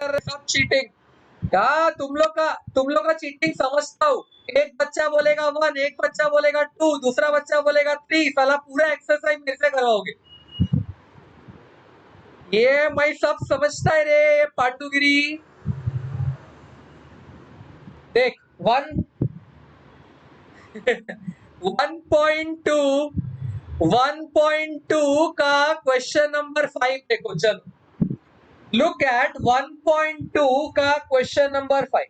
कर रहे सब चीटिंग। क्या तुम लोग का चीटिंग समझता हूँ। एक बच्चा बोलेगा 1, एक बच्चा बोलेगा 2, दूसरा बच्चा बोलेगा 3, साला पूरा एक्सरसाइज मेरे से करवाओगे। ये मैं सब समझता है रे पांडुगिरी। देख 1.2 1.2 का क्वेश्चन नंबर 5 देखो। चलो लुक एट 1.2 का क्वेश्चन नंबर 5।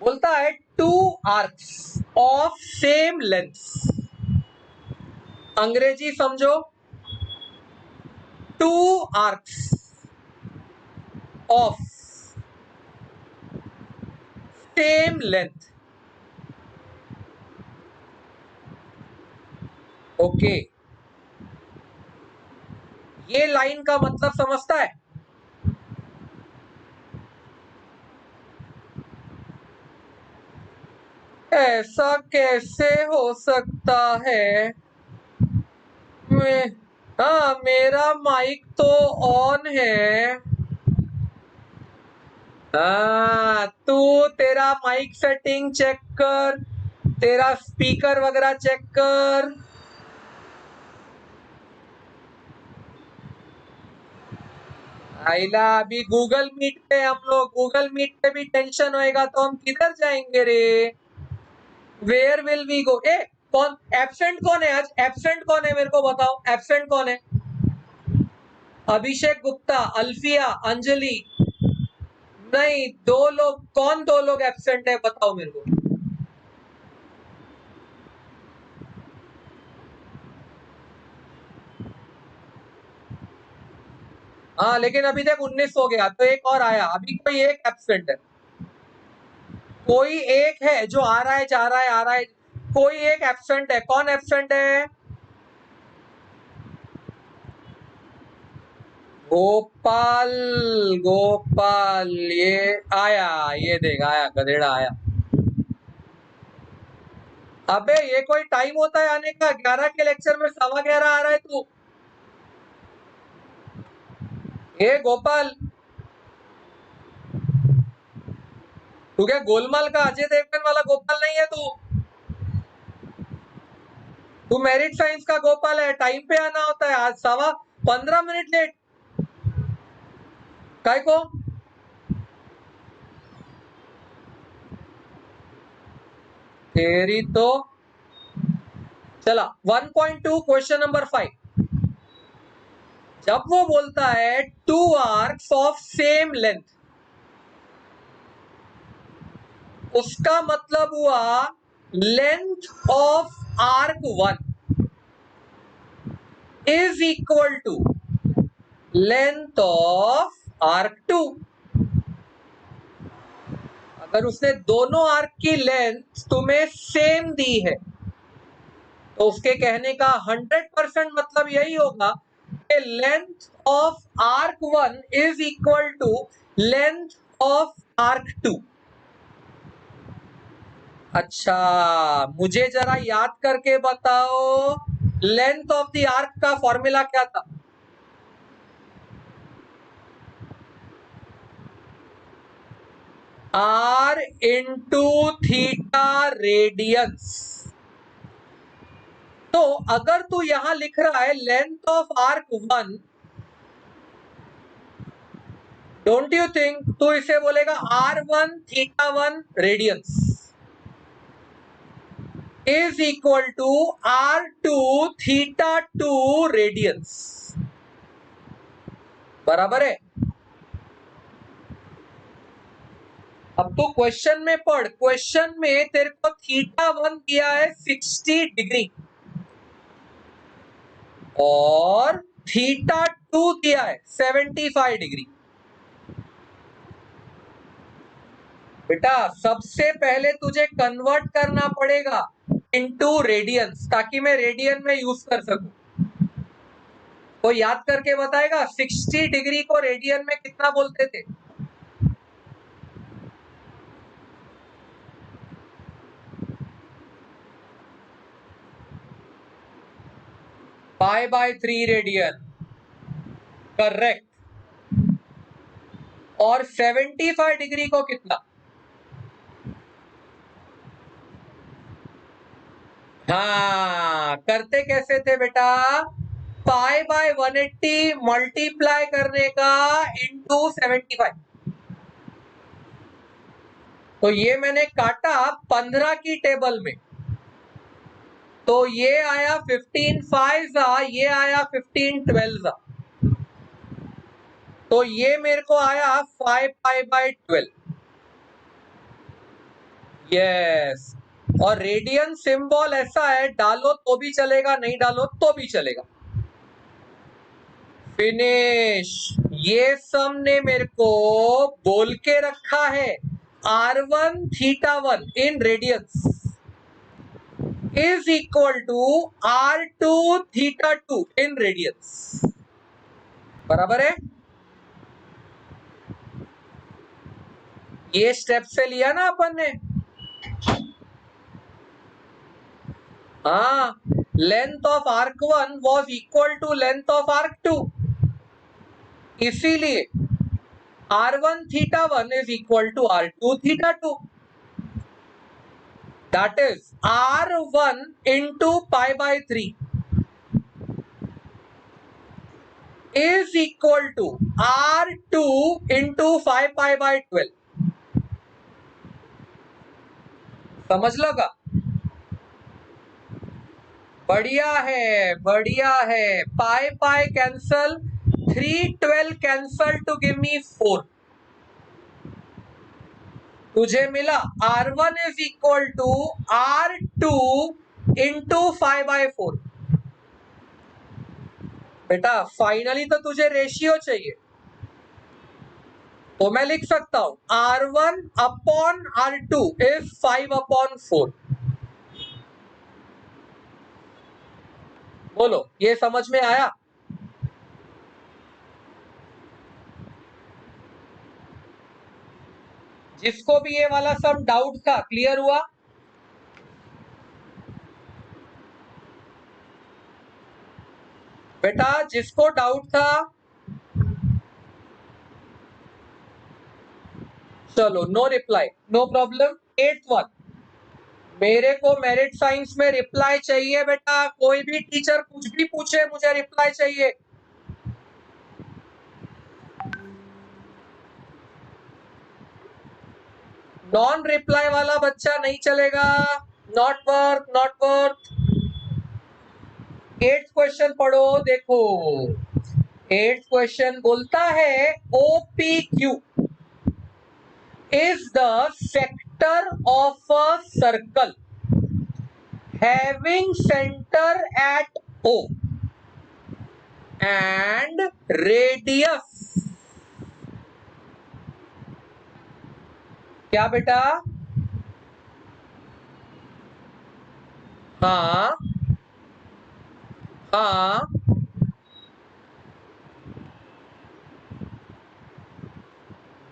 बोलता है 2 आर्क्स ऑफ सेम लेंथ। अंग्रेजी समझो। 2 arcs of same length. Okay, ये लाइन का मतलब समझता है। ऐसा कैसे हो सकता है? हाँ, मेरा माइक तो ऑन है। हाँ, तू तेरा माइक सेटिंग चेक कर, तेरा स्पीकर वगैरह चेक कर। आइला अभी गूगल मीट पे हम लोग, गूगल मीट पे भी टेंशन होएगा तो हम किधर जाएंगे रे? Where will we go? ए कौन एब्सेंट कौन है आज? एब्सेंट कौन है मेरे को बताओ, एब्सेंट कौन है? अभिषेक गुप्ता, अल्फिया, अंजलि। नहीं, 2 लोग। कौन 2 लोग एब्सेंट है बताओ मेरे को। हाँ, लेकिन अभी तक 19 हो गया तो एक और आया, अभी कोई एक एब्सेंट है। कोई एक है जो आ रहा है, जा रहा है, आ रहा है। कोई एक एब्सेंट है। कौन एब्सेंट है? गोपाल। गोपाल ये आया, ये देख आया, गधेड़ा आया। अबे ये कोई टाइम होता है आने का? 11 के लेक्चर में 11:15 आ रहा है तू। ये गोपाल, तू क्या गोलमाल का अजय देवगन वाला गोपाल नहीं है तू? तू मेरिट साइंस का गोपाल है। टाइम पे आना होता है। आज 15 मिनट लेट काय को? तेरी तो चला। 1.2 क्वेश्चन नंबर 5। जब वो बोलता है 2 आर्क्स ऑफ सेम लेंथ, उसका मतलब हुआ length of arc 1 is equal to length of arc 2। अगर उसने दोनों आर्क की लेंथ तुम्हें सेम दी है तो उसके कहने का 100% मतलब यही होगा कि length of arc 1 is equal to length of arc 2। अच्छा, मुझे जरा याद करके बताओ, लेंथ ऑफ द आर्क का फॉर्मूला क्या था? R into theta radians. तो अगर तू यहां लिख रहा है length of arc 1, don't you think तू इसे बोलेगा R1 theta 1 radians is equal to R2 theta 2 radians. बराबर है? अब तो क्वेश्चन में पढ़। क्वेश्चन में तेरे को थीटा 1 दिया है 60 डिग्री और थीटा 2 दिया है 75 डिग्री। बेटा सबसे पहले तुझे कन्वर्ट करना पड़ेगा इनटू रेडियंस ताकि मैं रेडियन में यूज कर सकूं। तो याद करके बताएगा 60 डिग्री को रेडियन में कितना बोलते थे? Pi by 3 radian. करेक्ट। और 75 डिग्री को कितना? हाँ, करते कैसे थे बेटा? पाई बाय 180 मल्टीप्लाई करने का इंटू 75। तो ये मैंने काटा 15 की टेबल में, तो ये आया 15 5 ये आया 15 12 तो ये मेरे को आया 5 पाई बाय 12। यस, और रेडियन सिंबल ऐसा है, डालो तो भी चलेगा, नहीं डालो तो भी चलेगा। फिनिश। ये सम ने मेरे को बोल के रखा है R1 θ1 in radians is equal to R2 θ2 in radians. बराबर है? ये स्टेप से लिया ना अपन ने। हाँ, length of arc 1 was equal to length of arc 2, इसीलिए R1 θ1 is equal to R2 θ2. That is R1 into pi by 3 is equal to R2 into 5 pi by 12. समझ लोगा? बढ़िया है, बढ़िया है। Pi pi cancel, 312 cancel to give me 4। तुझे मिला R1 is equal to R2 into 5 by 4। बेटा finally तो तुझे रेशियो चाहिए, तो मैं लिख सकता हूं R1 upon R2 is 5 upon 4। बोलो, ये समझ में आया? जिसको भी ये वाला सम डाउट था, क्लियर हुआ? बेटा जिसको डाउट था, चलो no reply, no problem. 8th one, मेरे को मेरिट साइंस में रिप्लाई चाहिए बेटा। कोई भी टीचर कुछ भी पूछे, मुझे रिप्लाई चाहिए। नॉन रिप्लाई वाला बच्चा नहीं चलेगा। Not work, not work. 8th question पढ़ो, देखो 8th क्वेश्चन बोलता है OPQ is the sector of a circle having center at O and radius। क्या बेटा? हाँ हाँ,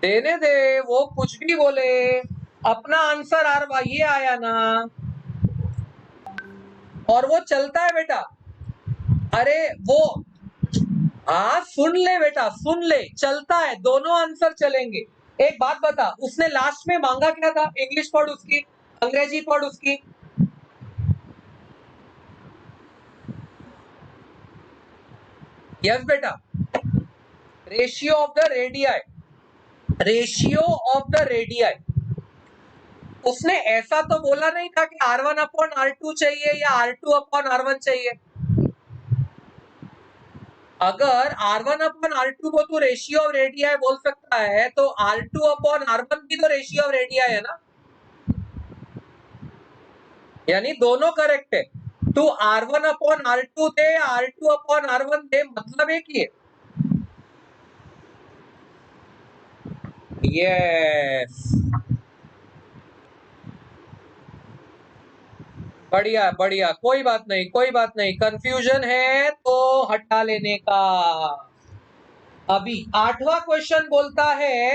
देने दे, वो कुछ भी बोले, अपना आंसर ये आया ना, और वो चलता है बेटा। अरे वो, हाँ सुन ले बेटा, सुन ले, चलता है, दोनों आंसर चलेंगे। एक बात बता, उसने लास्ट में मांगा क्या था? इंग्लिश पढ़ उसकी, अंग्रेजी पढ़ उसकी। यस बेटा, ratio of the radii, ratio of the radii. उसने ऐसा तो बोला नहीं था कि R1 अपॉन R2 चाहिए या R2 अपॉन R1 चाहिए। अगर R1 अपॉन R2 को तो रेशियो ऑफ रेडियाई बोल सकता है, तो R2 अपॉन R1 भी तो रेशियो ऑफ रेडियाई है ना, यानी दोनों करेक्ट है। तू R1 अपॉन R2 दे, R2 अपॉन R1 दे, मतलब एक ही है। यस, बढ़िया बढ़िया, कोई बात नहीं, कोई बात नहीं। कंफ्यूजन है तो हटा लेने का। अभी 8वां क्वेश्चन बोलता है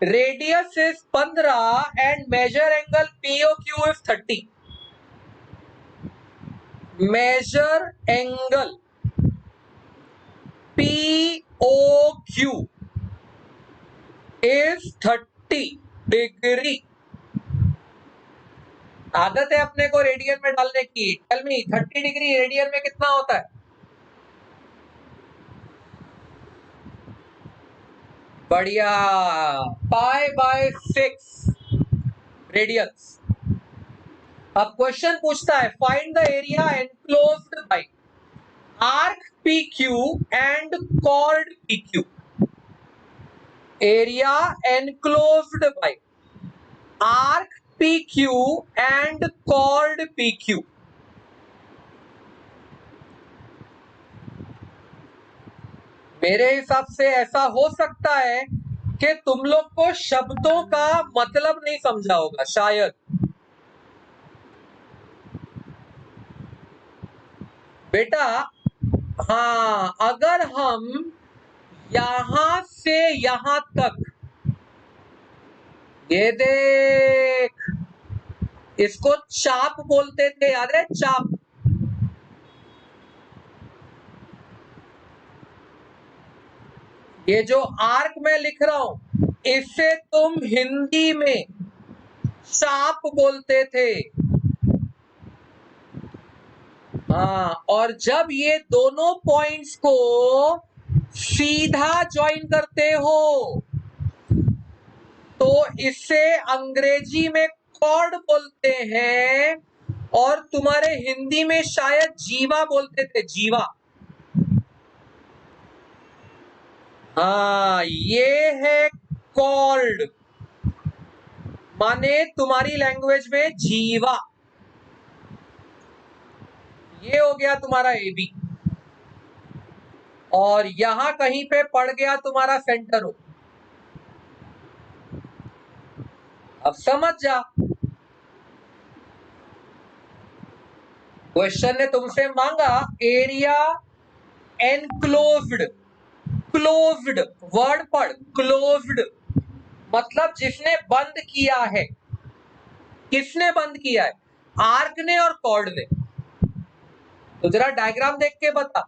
radius is 15 and measure angle POQ is 30। Measure angle POQ is 30 degree. आदत है अपने को रेडियन में डालने की। टेल मी 30 डिग्री रेडियन में कितना होता है? बढ़िया, π/6 रेडियंस। अब क्वेश्चन पूछता है find the area enclosed bye arc PQ and chord PQ। Area enclosed bye arc PQ and chord PQ। मेरे हिसाब से ऐसा हो सकता है कि तुम लोग को शब्दों का मतलब नहीं समझा होगा शायद। बेटा हाँ, अगर हम यहां से यहां तक, ये देख, इसको चाप बोलते थे, याद है? चाप। ये जो आर्क मैं लिख रहा हूं, इसे तुम हिंदी में चाप बोलते थे। हाँ, और जब ये दोनों पॉइंट्स को सीधा ज्वाइन करते हो तो इसे अंग्रेजी में कॉर्ड बोलते हैं, और तुम्हारे हिंदी में शायद जीवा बोलते थे, जीवा। हाँ, ये है कॉर्ड, माने तुम्हारी लैंग्वेज में जीवा। ये हो गया तुम्हारा AB, और यहां कहीं पे पड़ गया तुम्हारा सेंटर हो। अब समझ जा, क्वेश्चन ने तुमसे मांगा एरिया एनक्लोज्ड। क्लोज्ड वर्ड पढ़, क्लोज्ड मतलब जिसने बंद किया है। किसने बंद किया है? आर्क ने और कॉर्ड ने। तो जरा डायग्राम देख के बता,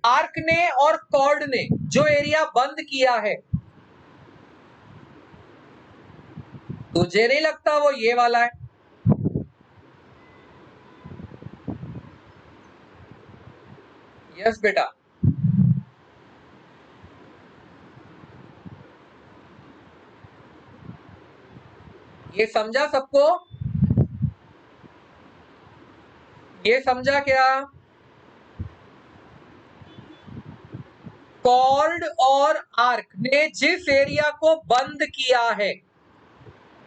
आर्क ने और कॉर्ड ने जो एरिया बंद किया है, तुझे नहीं लगता वो ये वाला है? यस बेटा। ये समझा सबको? ये समझा क्या? कॉर्ड और आर्क ने जिस एरिया को बंद किया है,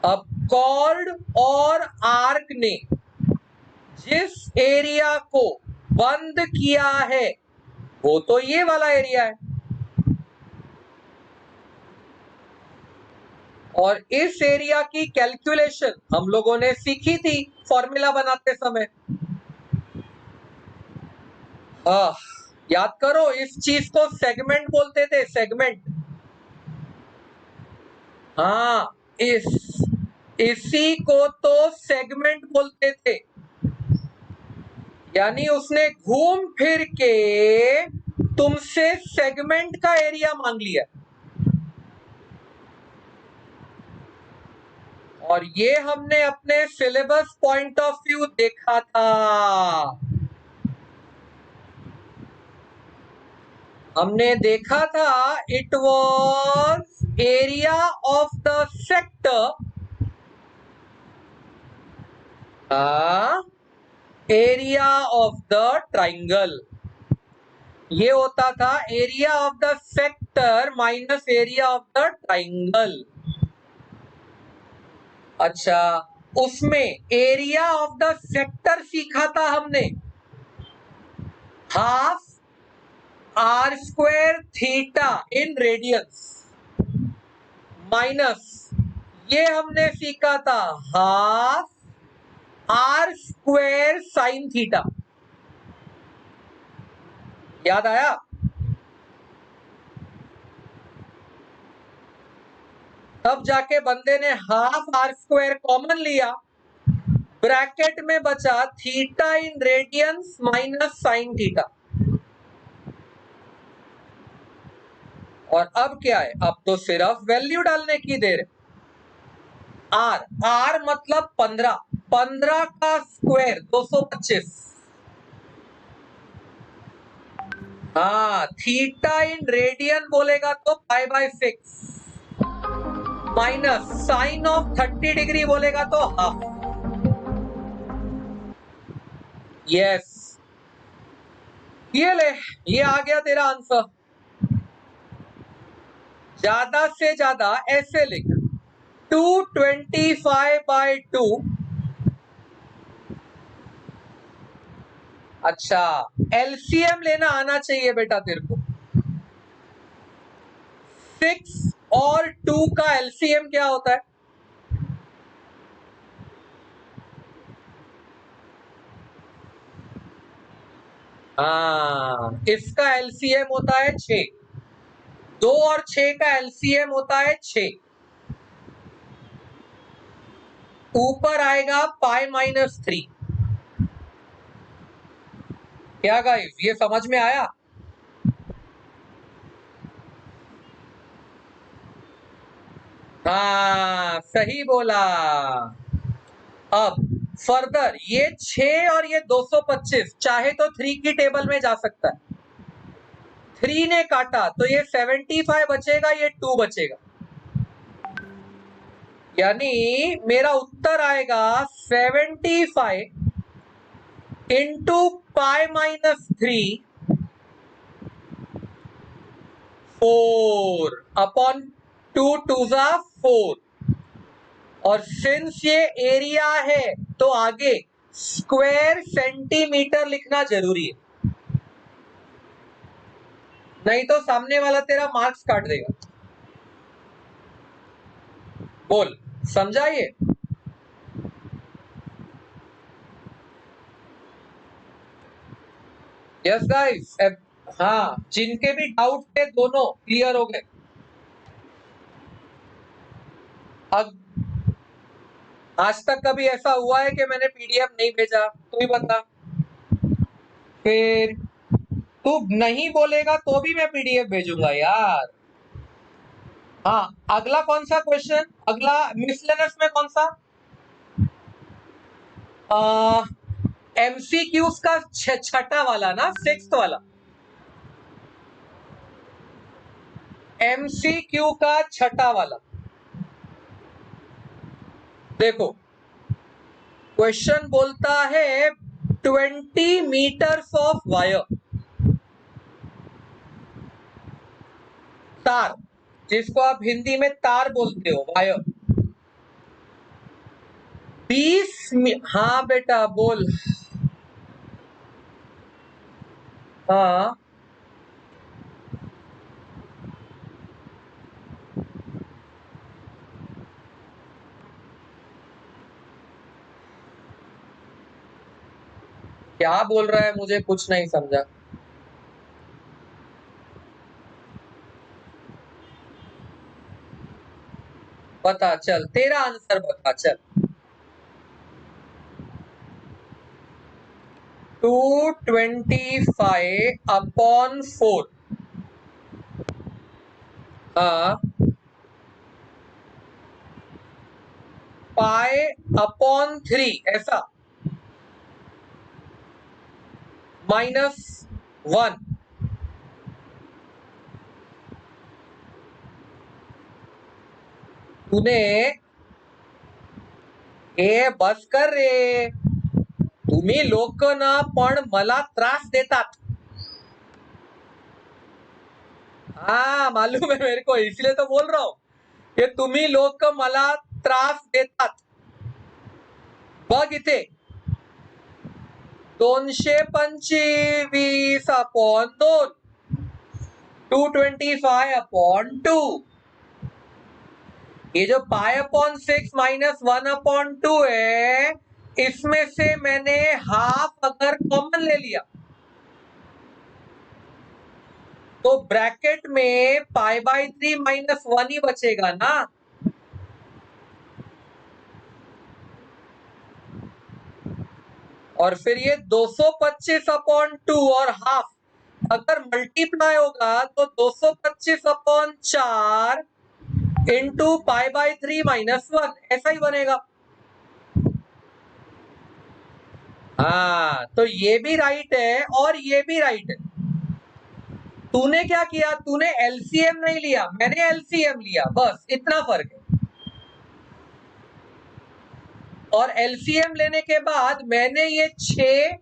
अब कॉर्ड और आर्क ने जिस एरिया को बंद किया है वो तो ये वाला एरिया है, और इस एरिया की कैलकुलेशन हम लोगों ने सीखी थी फॉर्मूला बनाते समय। याद करो, इस चीज को सेगमेंट बोलते थे, सेगमेंट। हाँ, इसी को तो सेगमेंट बोलते थे। यानी उसने घूम फिर के तुमसे सेगमेंट का एरिया मांग लिया, और ये हमने अपने सिलेबस पॉइंट ऑफ व्यू देखा था। हमने देखा था it was area of the sector, area of the triangle. ये होता था area of the sector minus area of the triangle. अच्छा, उसमें एरिया ऑफ द सेक्टर सीखा था हमने, half r² theta in radiance, minus ये हमने सीखा था हाफ r² साइन थीटा। याद आया? तब जाके बंदे ने हाफ r² कॉमन लिया, ब्रैकेट में बचा theta in radiance minus sine theta, और अब क्या है, अब तो सिर्फ वैल्यू डालने की देर है। आर, आर मतलब 15, 15 का स्क्वायर 225। हाँ, थीटा इन रेडियन बोलेगा तो π/6 माइनस साइन ऑफ 30 डिग्री बोलेगा तो हाफ। यस, ये ले, ये आ गया तेरा आंसर। ज्यादा से ज्यादा ऐसे लिख, 225/2। अच्छा, एलसीएम लेना आना चाहिए बेटा तेरे को। 6 और 2 का एलसीएम क्या होता है? हाँ, इसका एलसीएम होता है 6। 2 और 6 का एलसीएम होता है 6। ऊपर आएगा π-3। क्या गाइस, ये समझ में आया? हाँ, सही बोला। अब फर्दर ये 6 और ये 225 चाहे तो 3 की टेबल में जा सकता है। 3 ने काटा तो ये 75 बचेगा, ये 2 बचेगा, यानी मेरा उत्तर आएगा 75 इंटू π-3 4 अपॉन 2 2 जा 4। और सिंस ये एरिया है तो आगे स्क्वायर सेंटीमीटर लिखना जरूरी है, नहीं तो सामने वाला तेरा मार्क्स काट देगा। बोल, समझा ये? यस गाइस, हाँ, जिनके भी डाउट थे दोनों क्लियर हो गए। अब आज तक कभी ऐसा हुआ है कि मैंने पीडीएफ नहीं भेजा? तू ही बता। फिर तू नहीं बोलेगा तो भी मैं पीडीएफ भेजूंगा यार। हाँ, अगला कौन सा क्वेश्चन? अगला मिसलेनियस में कौन सा? एमसीक्यूज का छठा वाला ना, 6th वाला। एमसीक्यू का छठा वाला देखो, क्वेश्चन बोलता है 20 मीटर्स ऑफ वायर, तार, जिसको आप हिंदी में तार बोलते हो, वायर। 20, हाँ बेटा बोल। हाँ, क्या बोल रहा है, मुझे कुछ नहीं समझा। बता चल, तेरा आंसर बता चल। 225/4। हाँ, π/3 ऐसा, -1। तूने हे बस कर रे, तुम्ही लोक ना पण मला त्रास देतात। हाँ, मालूम है मेरे को, इसलिए तो बोल रहा हूं कि तुम्ही लोक मला त्रास देतात। बघ इथे 225/2, 225/2। ये जो π/6 -1/2 है, इसमें से मैंने हाफ अगर कॉमन ले लिया तो ब्रैकेट में π/3 -1 ही बचेगा ना। और फिर ये 225/2 और हाफ, अगर मल्टीप्लाई होगा तो 225 upon 4 into pi by 3 minus 1, ऐसा ही बनेगा। हाँ, तो ये भी राइट है और ये भी राइट है। तूने क्या किया, तूने एलसीएम नहीं लिया, मैंने एलसीएम लिया, बस इतना फर्क है। और एलसीएम लेने के बाद मैंने ये 6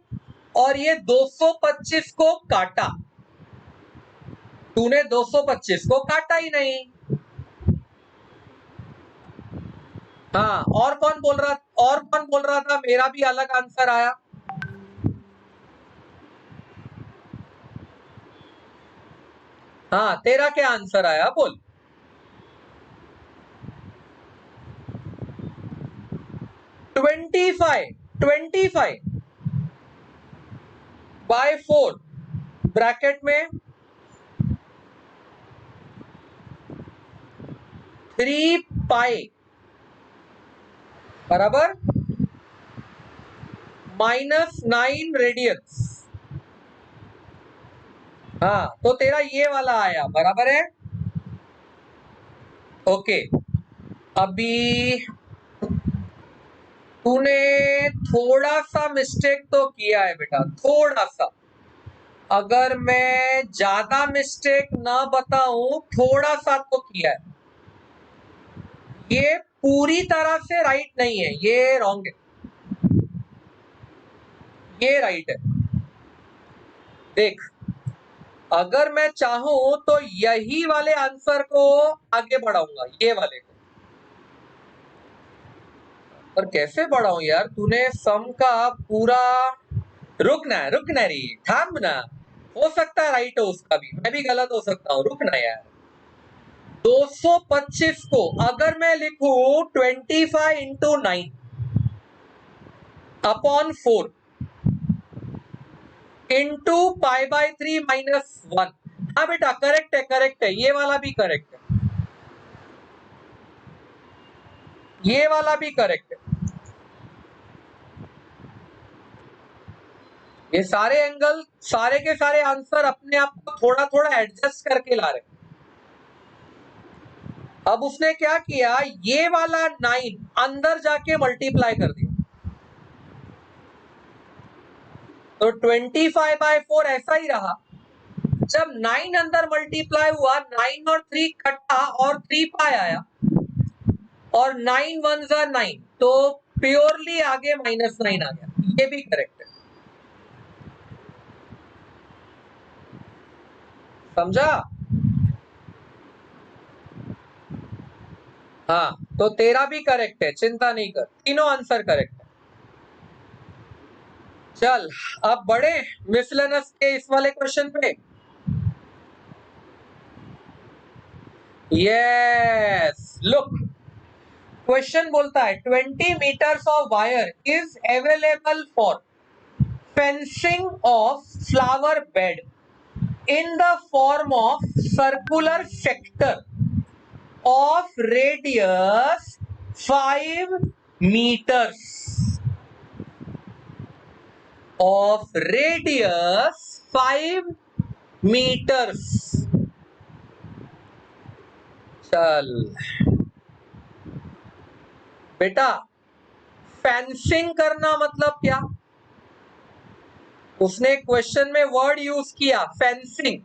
और ये 225 को काटा, तूने 225 को काटा ही नहीं। हाँ, और कौन बोल रहा था मेरा भी अलग आंसर आया? हाँ, तेरा क्या आंसर आया बोल? 25 बाय 4 ब्रैकेट में 3 पाई बराबर -9 रेडियंस। हाँ, तो तेरा ये वाला आया, बराबर है। ओके, अभी तूने थोड़ा सा मिस्टेक तो किया है बेटा, थोड़ा सा। अगर मैं ज्यादा मिस्टेक ना बताऊं, थोड़ा सा तो किया है। ये पूरी तरह से राइट नहीं है, ये रॉन्ग है, ये राइट है। देख, अगर मैं चाहूं तो यही वाले आंसर को आगे बढ़ाऊंगा, ये वाले को। पर कैसे बढ़ाऊं यार, तूने सम का पूरा, रुकना रे, थाम ना। हो सकता है राइट हो उसका भी, मैं भी गलत हो सकता हूं, रुकना यार। 225 को अगर मैं लिखूं 25 into 9 upon 4 into pi by 3 minus 1। हाँ बेटा, करेक्ट है, ये वाला भी करेक्ट है, ये वाला भी करेक्ट है। ये सारे एंगल, सारे के सारे आंसर अपने आप को थोड़ा थोड़ा एडजस्ट करके ला रहे। अब उसने क्या किया, ये वाला 9 अंदर जाके मल्टीप्लाई कर दिया, तो 25 बाय 4 ऐसा ही रहा। जब 9 अंदर मल्टीप्लाई हुआ, 9 और 3 कटा और 3 पाई आया, और 9 1 जा 9, तो प्योरली आगे -9 आ गया, ये भी करेक्ट है। समझा? हाँ, तो तेरा भी करेक्ट है, चिंता नहीं कर, तीनों आंसर करेक्ट है। चल, अब बढ़े मिसलेनस के इस वाले क्वेश्चन पे। यस, लुक, क्वेश्चन बोलता है 20 meters of wire is available for fencing of flower bed in the form of circular sector of radius 5 meters, of radius 5 meters। चल बेटा, फेंसिंग करना मतलब क्या? उसने क्वेश्चन में वर्ड यूज किया फेंसिंग।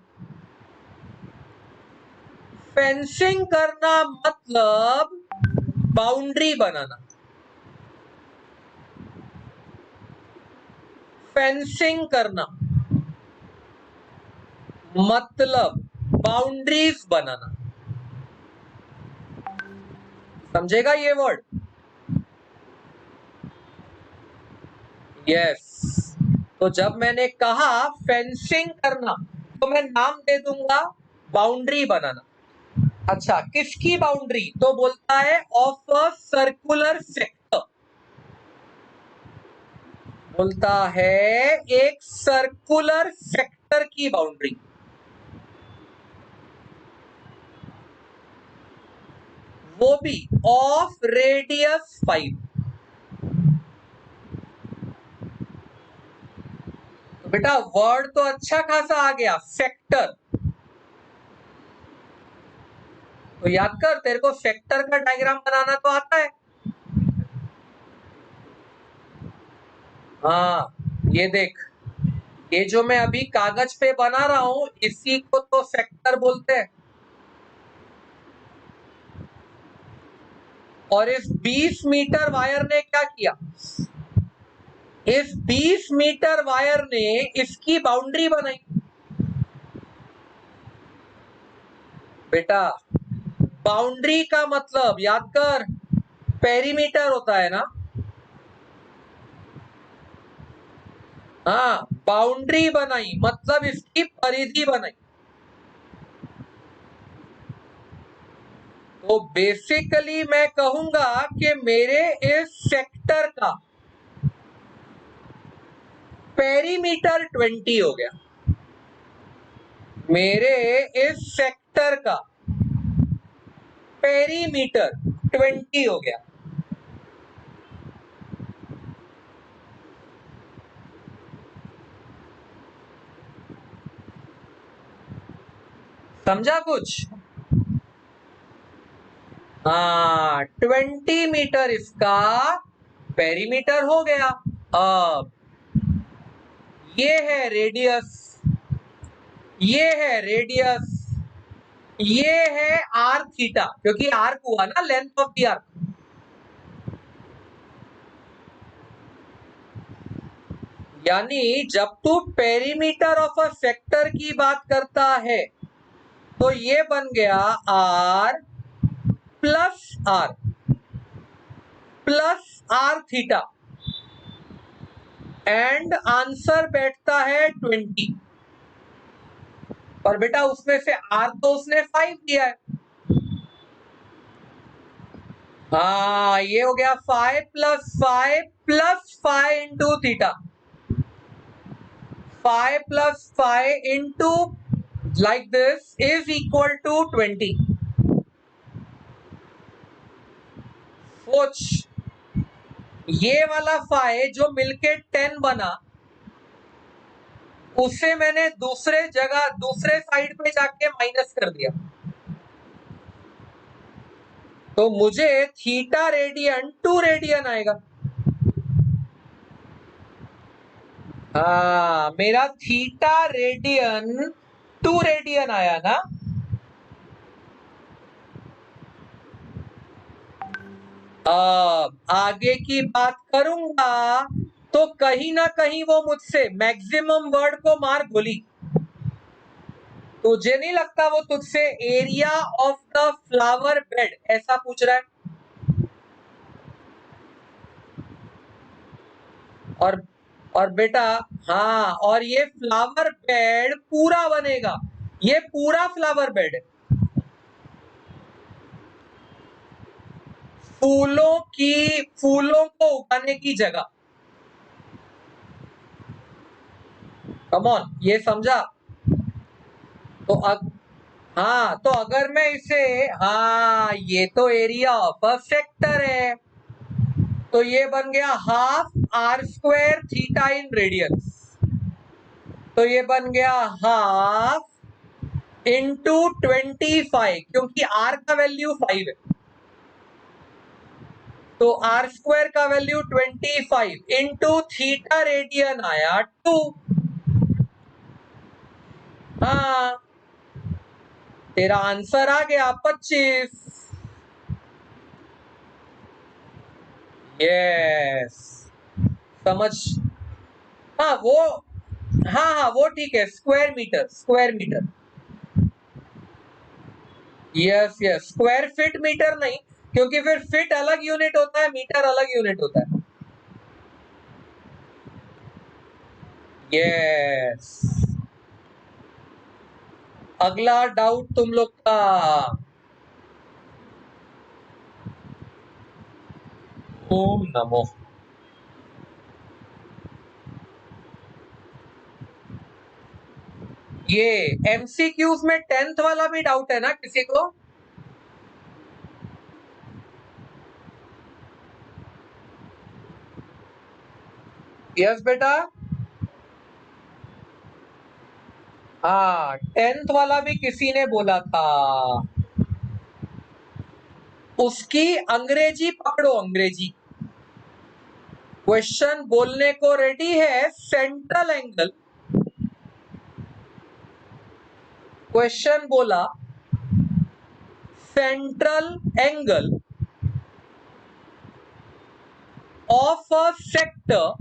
फेंसिंग करना मतलब बाउंड्री बनाना। फेंसिंग करना मतलब बाउंड्रीज बनाना, समझेगा ये वर्ड? यस, तो जब मैंने कहा फेंसिंग करना, तो मैं नाम दे दूंगा बाउंड्री बनाना। अच्छा, किसकी बाउंड्री? तो बोलता है ऑफ अ सर्कुलर सेक्टर, बोलता है एक सर्कुलर सेक्टर की बाउंड्री, वो भी ऑफ रेडियस 5। बेटा वर्ड तो अच्छा खासा आ गया, फैक्टर। तो याद कर, तेरे को फैक्टर का डायग्राम बनाना तो आता है। हाँ, ये देख, ये जो मैं अभी कागज पे बना रहा हूं, इसी को तो फैक्टर बोलते हैं। और इस 20 मीटर वायर ने क्या किया? इस 20 मीटर वायर ने इसकी बाउंड्री बनाई। बेटा बाउंड्री का मतलब याद कर, पेरीमीटर होता है ना। हाँ, बाउंड्री बनाई मतलब इसकी परिधि बनाई। तो बेसिकली मैं कहूंगा कि मेरे इस सेक्टर का पेरीमीटर 20 हो गया। मेरे इस सेक्टर का पेरीमीटर 20 हो गया। समझा कुछ? हाँ, 20 मीटर इसका पेरीमीटर हो गया। अब ये है रेडियस, ये है रेडियस, ये है आर्क थीटा, क्योंकि आर्क हुआ ना लेंथ ऑफ द आर्क। यानी जब तू पेरीमीटर ऑफ अ सेक्टर की बात करता है तो ये बन गया r plus r theta, and answer बैठता है 20। और बेटा उसमें से आर तो उसने 5 दिया है। हाँ, ये हो गया 5 into theta, 5 into like this is equal to 20। सोच, ये वाला 5 जो मिलके 10 बना, उसे मैंने दूसरे जगह दूसरे साइड पे जाके माइनस कर दिया, तो मुझे थीटा रेडियन 2 रेडियन आएगा। हाँ, मेरा थीटा रेडियन 2 रेडियन आया ना। आगे की बात करूंगा तो कहीं ना कहीं वो मुझसे मैक्सिमम वर्ड को मार बोली। तुझे नहीं लगता वो तुझसे area of the flower bed ऐसा पूछ रहा है? और बेटा हाँ, और ये फ्लावर बेड पूरा बनेगा, ये पूरा फ्लावर बेड है। फूलों को उगाने की जगह। कम ऑन, ये समझा? तो हाँ, तो अगर मैं इसे, हाँ ये तो एरिया ऑफ अ सेक्टर है, तो ये बन गया half r square theta in radians. तो ये बन गया हाफ इंटू 25, क्योंकि आर का वैल्यू 5 है, तो आर स्क्वायर का वैल्यू 25 इंटू थीटा रेडियन आया 2। हाँ, तेरा आंसर आ गया 25। यस, समझ? हाँ वो, हाँ वो ठीक है, square meter. Yes yes, square feet meter नहीं, क्योंकि फिर फीट अलग यूनिट होता है, मीटर अलग यूनिट होता है। यस, अगला डाउट तुम लोग का। ओम नमो। ये एमसीक्यूज में 10th वाला भी डाउट है ना किसी को? यस बेटा, हाँ, 10th वाला भी किसी ने बोला था। उसकी अंग्रेजी पकड़ो, अंग्रेजी। क्वेश्चन बोलने को रेडी है। सेंट्रल एंगल, क्वेश्चन बोला central angle of a sector,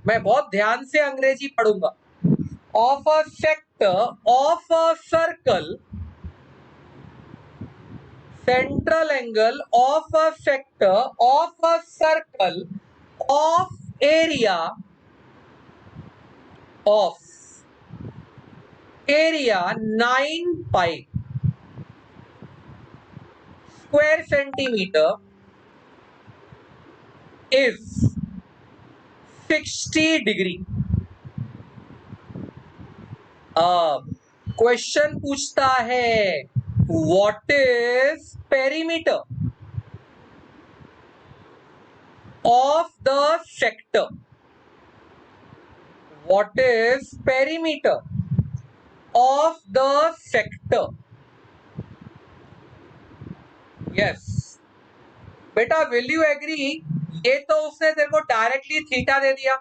मैं बहुत ध्यान से अंग्रेजी पढ़ूंगा। Of a sector of a circle, central angle of a sector of a circle of area 9 pi square centimeter is 60 degree। अब क्वेश्चन पूछता है what is perimeter of the sector, what is perimeter of the sector. Yes बेटा, will you agree? ये तो उसने तेरे को directly theta दे दिया।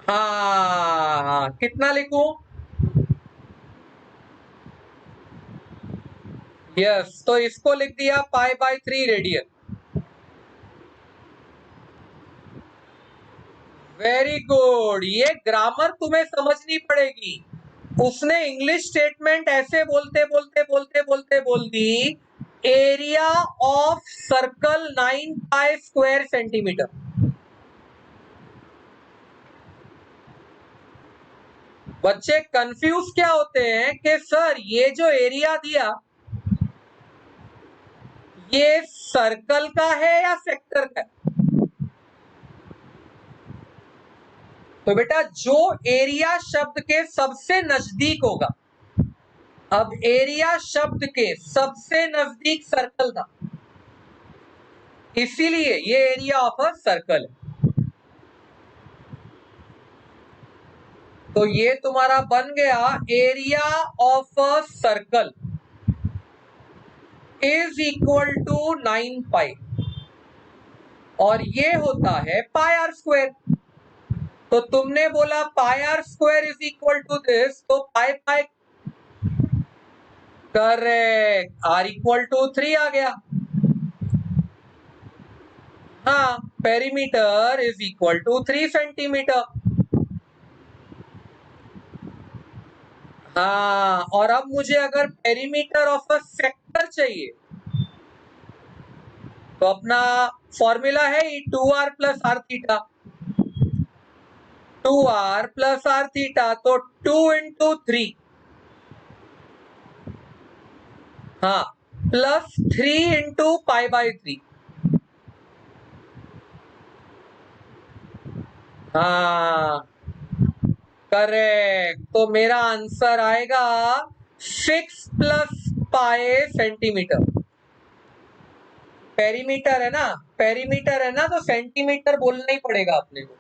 हाँ, कितना लिखूं? यस, तो इसको लिख दिया π/3 रेडियन। वेरी गुड, ये ग्रामर तुम्हें समझनी पड़ेगी। उसने इंग्लिश स्टेटमेंट ऐसे बोलते बोलते बोलते बोलते बोल दी, area of circle 9 pi square centimetre. बच्चे कंफ्यूज क्या होते हैं कि सर ये जो एरिया दिया ये सर्कल का है या सेक्टर का है? तो बेटा, जो एरिया शब्द के सबसे नजदीक होगा, अब एरिया शब्द के सबसे नजदीक सर्कल था, इसीलिए ये एरिया ऑफ अ सर्कल है। तो ये तुम्हारा बन गया area of a circle is equal to 9 pi, और ये होता है पाई आर स्क्वायर। तो तुमने बोला pi R square is equal to this, तो pi pi, correct, R equal to 3 आ गया। हाँ, perimeter is equal to 3 centimetre. हाँ, और अब मुझे अगर पेरीमीटर ऑफ अ सेक्टर चाहिए तो अपना फॉर्मूला है 2r plus r theta. 2r plus r theta, तो 2 इंटू 3, हाँ, प्लस 3 इंटू π/3। हाँ, करेक्ट, तो मेरा आंसर आएगा 6 प्लस पाई सेंटीमीटर। पेरीमीटर है ना, पेरीमीटर है ना, तो सेंटीमीटर बोलना ही पड़ेगा अपने को।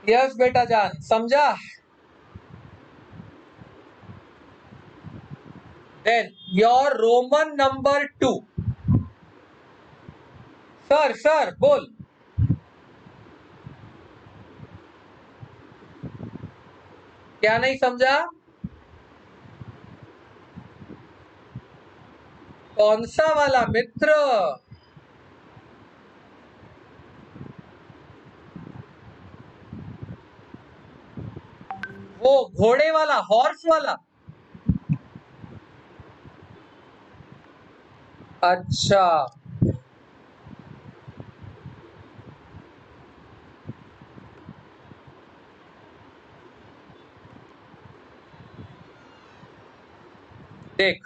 यस बेटा जान, समझा? Then your roman number 2। Sir sir बोल। क्या नहीं समझा? कौन सा वाला मित्र? वो घोड़े वाला, हॉर्स वाला? अच्छा, देख,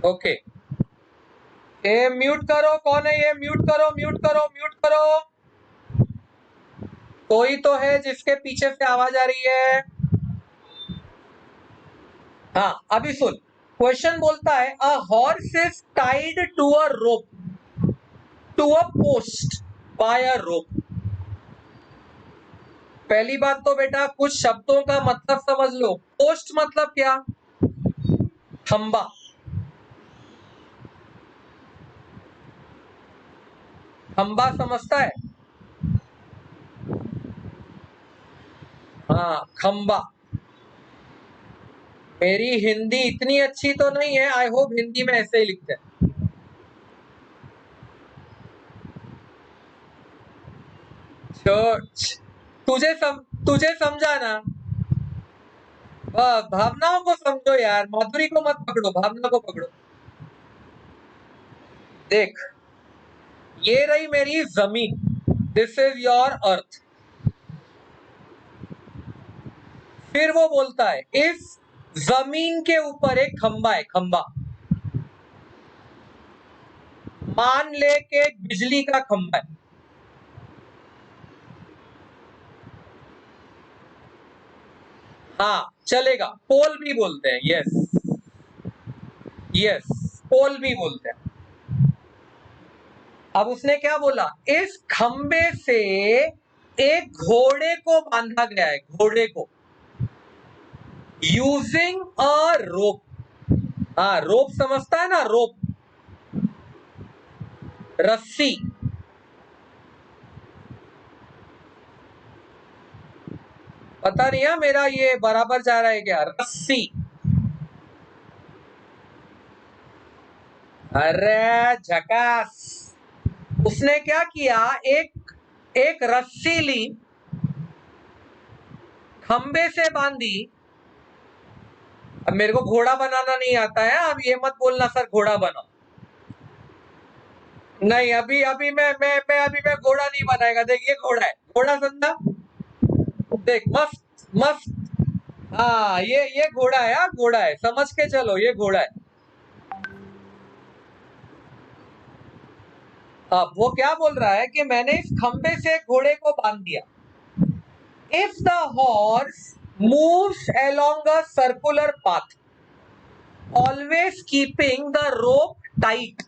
ओके, ये म्यूट करो। कौन है ये? म्यूट करो, म्यूट करो, म्यूट करो। कोई तो है जिसके पीछे से आवाज आ रही है। हाँ अभी सुन, क्वेश्चन बोलता है a horse is tied to a rope to a post by a rope. पहली बात तो बेटा कुछ शब्दों का मतलब समझ लो। पोस्ट मतलब क्या? खंबा। खंबा समझता है? हाँ खंबा। मेरी हिंदी इतनी अच्छी तो नहीं है, आई होप हिंदी में ऐसे ही लिखते हैं। चर्च। तुझे समझा ना? भावनाओं को समझो यार, माधुरी को मत पकड़ो, भावना को पकड़ो। देख, ये रही मेरी जमीन, दिस इज योर अर्थ। फिर वो बोलता है इस जमीन के ऊपर एक खंबा है, खंबा। मान ले के एक बिजली का खंबा है। हाँ चलेगा, पोल भी बोलते हैं, यस यस, पोल भी बोलते हैं। अब उसने क्या बोला, इस खंबे से एक घोड़े को बांधा गया है, घोड़े को, यूजिंग अ रोप। हाँ रोप समझता है ना, रोप, रस्सी। पता नहीं है मेरा ये बराबर जा रहा है क्या, रस्सी। अरे झकास। उसने क्या किया, एक एक रस्सी ली, खंबे से बांधी। अब मेरे को घोड़ा बनाना नहीं आता है, अब ये मत बोलना सर घोड़ा बनाओ। नहीं अभी अभी मैं घोड़ा नहीं बनाएगा। देख ये घोड़ा है, घोड़ा समझा? देख मस्त मस्त। हाँ ये घोड़ा है, हाँ घोड़ा है, समझ के चलो ये घोड़ा है। अब वो क्या बोल रहा है कि मैंने इस खंबे से घोड़े को बांध दिया। If the horse moves along a circular path, always keeping the rope tight,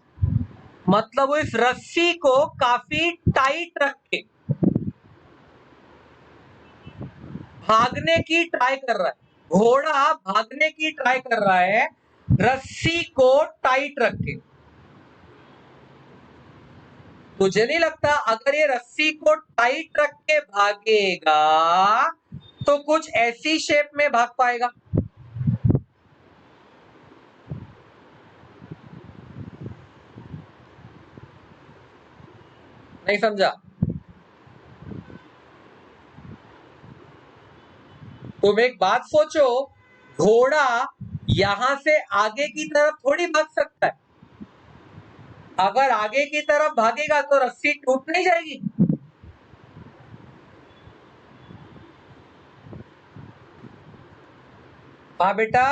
मतलब वो इस रस्सी को काफी टाइट रख के भागने की ट्राई कर रहा है। घोड़ा भागने की ट्राई कर रहा है रस्सी को टाइट रख के। तुझे नहीं लगता अगर ये रस्सी को टाइट रख के भागेगा तो कुछ ऐसी शेप में भाग पाएगा? नहीं समझा? तुम एक बात सोचो, घोड़ा यहां से आगे की तरफ थोड़ी भाग सकता है। अगर आगे की तरफ भागेगा तो रस्सी टूट नहीं जाएगी? हाँ बेटा।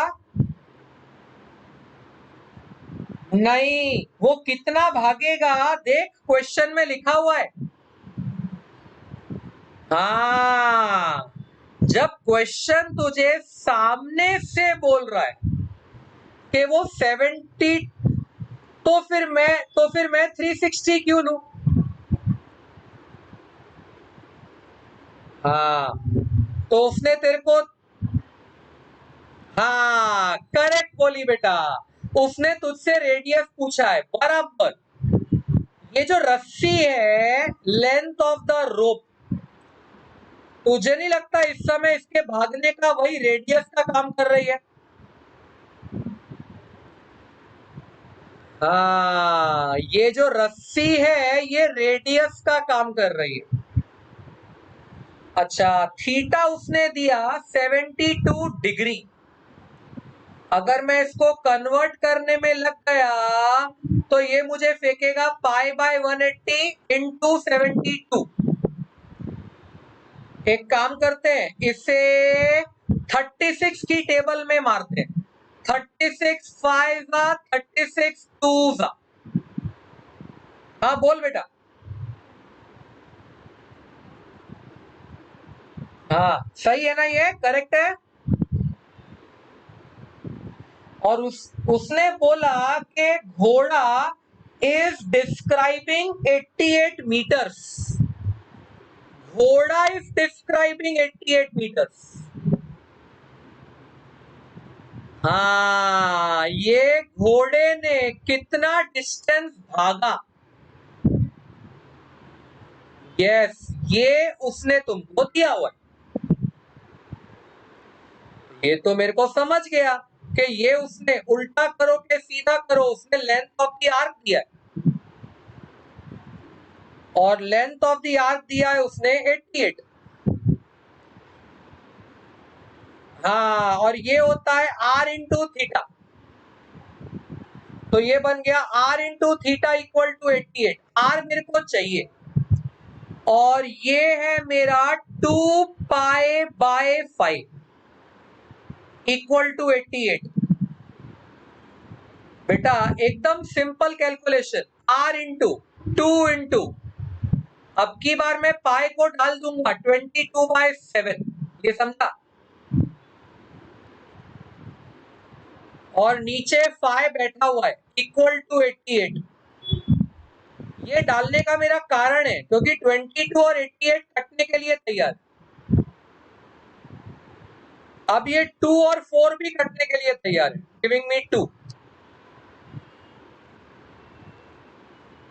नहीं, वो कितना भागेगा देख, क्वेश्चन में लिखा हुआ है। हाँ, जब क्वेश्चन तुझे सामने से बोल रहा है कि वो 70, तो फिर मैं 360 क्यों लू? हाँ तो उसने तेरे को, हाँ करेक्ट बोली बेटा, उसने तुझसे रेडियस पूछा है बराबर। ये जो रस्सी है, लेंथ ऑफ द रोप, तुझे नहीं लगता इस समय इसके भागने का वही रेडियस का काम कर रही है? हाँ ये जो रस्सी है ये रेडियस का काम कर रही है। अच्छा थीटा उसने दिया 72 डिग्री। अगर मैं इसको कन्वर्ट करने में लग गया तो ये मुझे फेंकेगा पाई बाय 180 इंटू 72। एक काम करते हैं, इसे 36 की टेबल में मारते हैं। 36 5 36 2। हाँ बोल बेटा। हाँ सही है ना, ये करेक्ट है। और उसने बोला कि घोड़ा इज डिस्क्राइबिंग 88 मीटर्स। घोड़ा इज डिस्क्राइबिंग 88 मीटर्स। हाँ, ये घोड़े ने कितना डिस्टेंस भागा। यस, ये उसने तुमको दिया हुआ। ये तो मेरे को समझ गया कि ये उसने उल्टा करो के सीधा करो, उसने लेंथ ऑफ द आर्क दिया है और लेंथ ऑफ द आर्क दिया है उसने 88। हाँ, और ये होता है r इंटू थीटा, तो ये बन गया r into theta equal to 88। r मेरे को चाहिए और ये है मेरा 2 पाई बाय 5 इक्वल टू 88। बेटा एकदम simple calculation, r into 2 into, अब की बार मैं पाई को डाल दूंगा 22/7, ये समझा, और नीचे 5 बैठा हुआ है इक्वल टू 88। ये डालने का मेरा कारण है क्योंकि 22 और 88 कटने के लिए तैयार। अब ये 2 और 4 भी कटने के लिए तैयार है, गिविंग मी 2।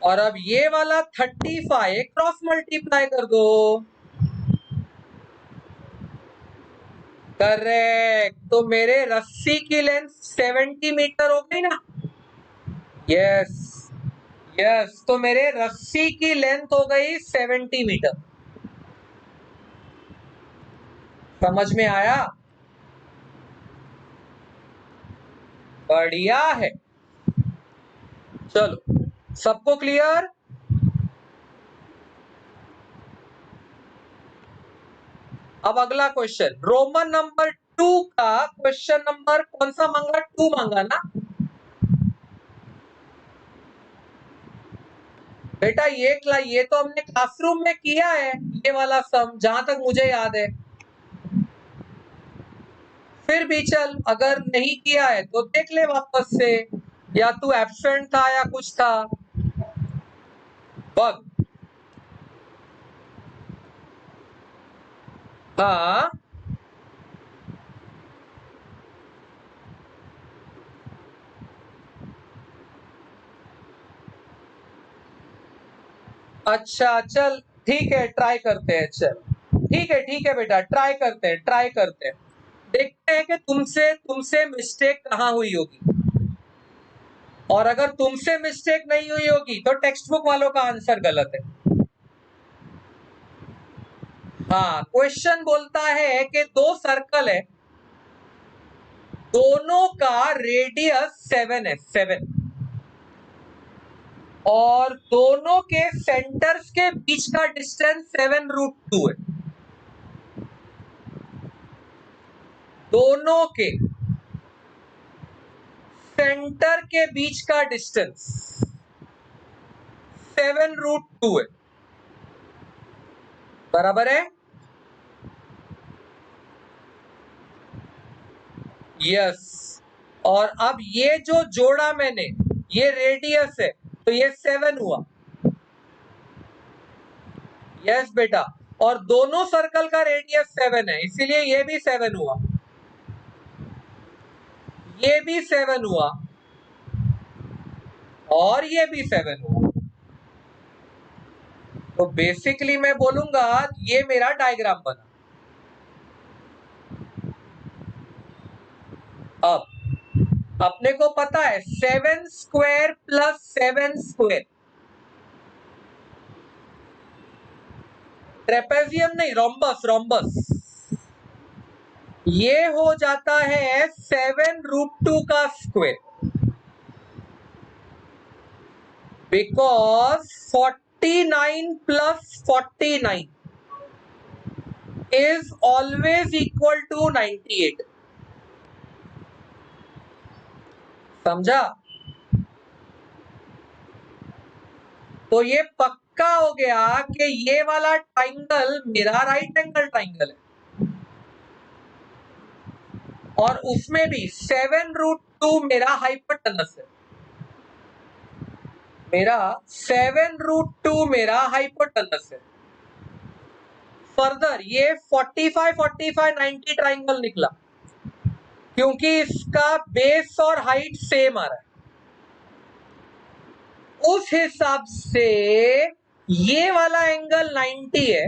और अब ये वाला 35 क्रॉस मल्टीप्लाई कर दो। करेक्ट, तो मेरे रस्सी की लेंथ 70 मीटर हो गई ना। यस यस, तो मेरे रस्सी की लेंथ हो गई 70 मीटर। समझ में आया? बढ़िया है। चलो, सबको क्लियर? अब अगला क्वेश्चन, रोमन नंबर 2 का क्वेश्चन नंबर कौन सा मांगा? 2 मांगा ना बेटा। ये तो हमने क्लासरूम में किया है, ये वाला सम, जहां तक मुझे याद है। फिर भी चल, अगर नहीं किया है तो देख ले वापस से, या तू एब्सेंट था या कुछ था। बग। हाँ, अच्छा चल ठीक है, ट्राई करते हैं। चल ठीक है बेटा, ट्राई करते हैं, ट्राई करते हैं, देखते हैं कि तुमसे तुमसे मिस्टेक कहाँ हुई होगी। और अगर तुमसे मिस्टेक नहीं हुई होगी तो टेक्स्ट बुक वालों का आंसर गलत है। हाँ, क्वेश्चन बोलता है कि दो सर्कल है, दोनों का रेडियस 7 है, 7, और दोनों के सेंटर्स के बीच का डिस्टेंस 7√2 है। दोनों के सेंटर के बीच का डिस्टेंस 7√2 है, बराबर है? यस। और अब ये जो जोड़ा मैंने, ये रेडियस है, तो ये 7 हुआ। यस बेटा, और दोनों सर्कल का रेडियस 7 है, इसीलिए ये भी 7 हुआ, ये भी 7 हुआ, और ये भी 7 हुआ। तो बेसिकली मैं बोलूंगा ये मेरा डायग्राम बना। अब अपने को पता है 7 स्क्वायर प्लस 7 स्क्वायर, ट्रेपेजियम नहीं, रोम्बस, रोम्बस, ये हो जाता है 7√2 का स्क्वायर, बिकॉज 49 प्लस 49 इज ऑलवेज इक्वल टू 98। समझा? तो ये पक्का हो गया कि ये वाला ट्राइंगल मेरा राइट एंगल ट्राइंगल है, और उसमें भी 7√2 2 मेरा हाइपोटेनस है, मेरा 7√2 मेरा हाइपोटेनस है। फर्दर ये 45 45 90 ट्राइंगल निकला क्योंकि इसका बेस और हाइट सेम आ रहा है। उस हिसाब से ये वाला एंगल 90 है,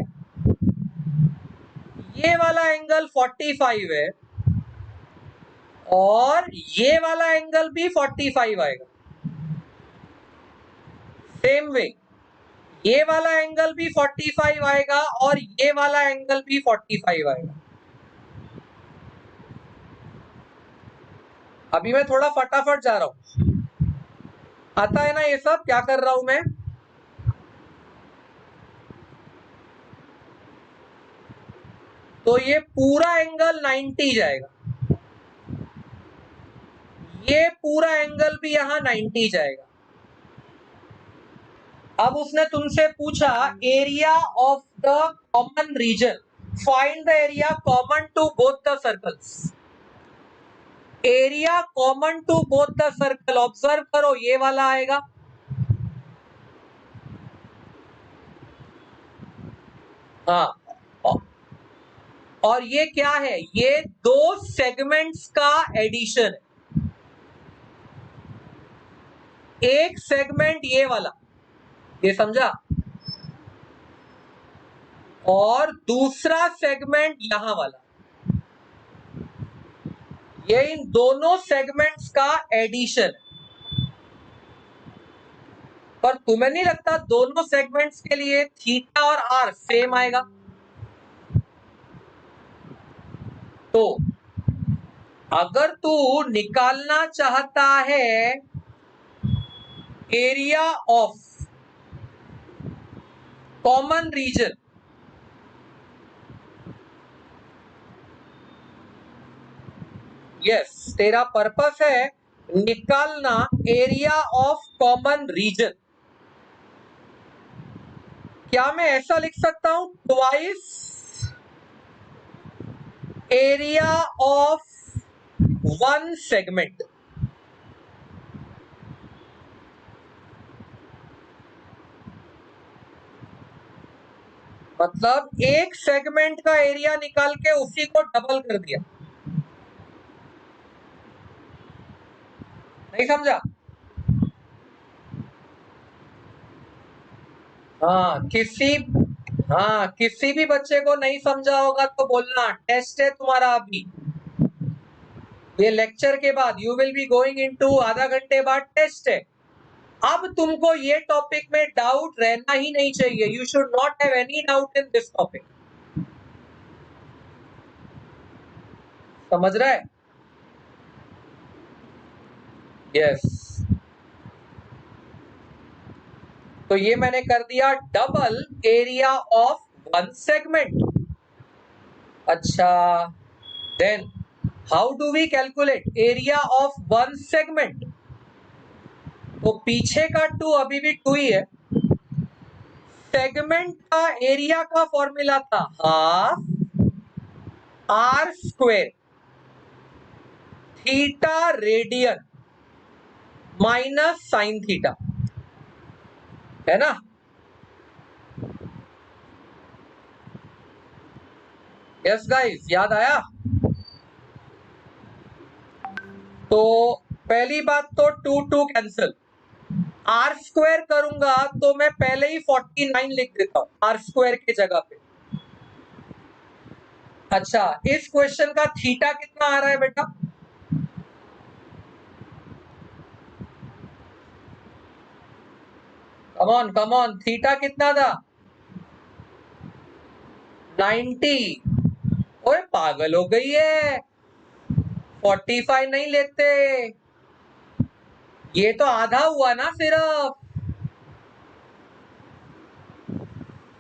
ये वाला एंगल 45 है और ये वाला एंगल भी 45 आएगा। सेम वे ये वाला एंगल भी 45 आएगा और ये वाला एंगल भी 45 आएगा। अभी मैं थोड़ा फटाफट जा रहा हूं, आता है ना ये सब क्या कर रहा हूं मैं। तो ये पूरा एंगल 90 जाएगा, ये पूरा एंगल भी यहां 90 जाएगा। अब उसने तुमसे पूछा area of the common region, find the area common to both the circles. Area common to both the circle, observe करो ये वाला आएगा, हाँ, और ये क्या है, ये दो सेगमेंट्स का एडिशन है। एक सेगमेंट ये वाला, ये समझा, और दूसरा सेगमेंट यहां वाला, ये इन दोनों सेगमेंट्स का एडिशन है। पर तुम्हें नहीं लगता दोनों सेगमेंट्स के लिए थीटा और आर सेम आएगा? तो अगर तू निकालना चाहता है area of common region, yes, तेरा पर्पस है निकालना एरिया ऑफ कॉमन रीजन, क्या मैं ऐसा लिख सकता हूं, twice area of one segment. मतलब एक सेगमेंट का एरिया निकाल के उसी को डबल कर दिया, नहीं समझा? किसी भी बच्चे को नहीं समझा होगा तो बोलना, टेस्ट है तुम्हारा अभी, ये लेक्चर के बाद you will be going into, आधा घंटे बाद टेस्ट है। अब तुमको ये टॉपिक में डाउट रहना ही नहीं चाहिए, you should not have any doubt in this topic, समझ रहा है? यस, तो ये मैंने कर दिया double area of one segment. अच्छा, then how do we calculate area of one segment? तो पीछे का 2 अभी भी 2 ही है, सेगमेंट का एरिया का फॉर्मूला था half r square theta radian minus sine theta, है ना? यस गाइस, याद आया? तो पहली बात तो 2 2 कैंसिल, आर स्क्वायर करूंगा तो मैं पहले ही 49 लिख देता हूं आर स्क्वायर की जगह पे। अच्छा, इस क्वेश्चन का थीटा कितना आ रहा है बेटा? कम ऑन, थीटा कितना था? 90। ओए पागल हो गई है, 45 नहीं लेते, ये तो आधा हुआ ना सिर्फ,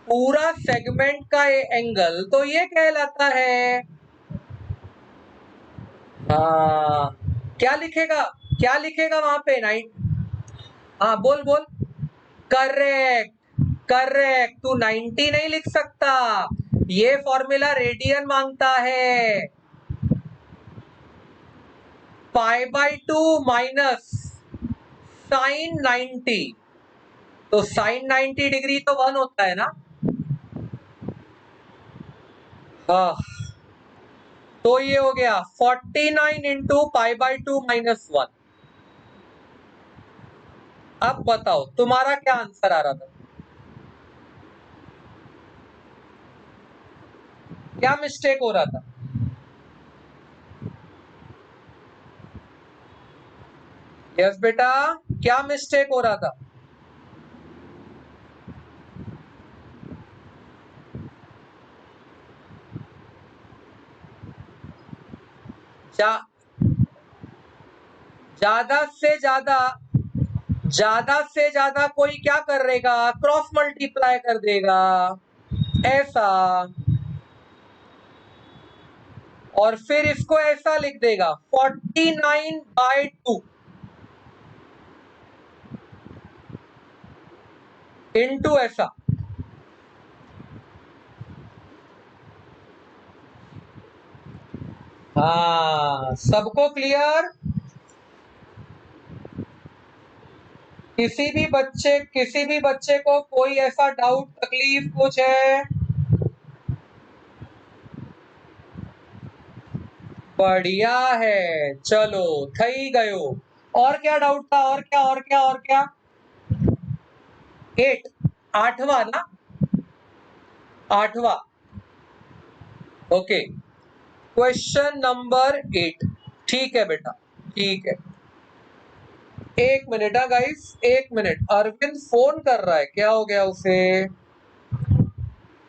पूरा सेगमेंट का एंगल तो ये कहलाता है। हाँ, क्या लिखेगा, क्या लिखेगा वहां पे? 9, हाँ बोल बोल, करेक्ट करेक्ट, तू 90 नहीं लिख सकता, ये फॉर्मूला रेडियन मांगता है। π/2 माइनस साइन 90, तो साइन 90 डिग्री तो 1 होता है ना। हाँ, तो ये हो गया 49 इंटू π/2 माइनस 1। अब बताओ तुम्हारा क्या आंसर आ रहा था, क्या मिस्टेक हो रहा था? यस बेटा, क्या मिस्टेक हो रहा था? ज्यादा से ज्यादा कोई क्या कर देगा, क्रॉस मल्टीप्लाई कर देगा ऐसा, और फिर इसको ऐसा लिख देगा 49/2 इंटू ऐसा। हाँ, सबको क्लियर? किसी भी बच्चे को कोई ऐसा डाउट, तकलीफ कुछ है? बढ़िया है, चलो थई गयो। और क्या डाउट था? और क्या? 8, 8वां ना, 8वां। Okay, question number 8। ठीक है बेटा, ठीक है। एक मिनट गाइस, एक मिनट। अरविंद फोन कर रहा है, क्या हो गया उसे?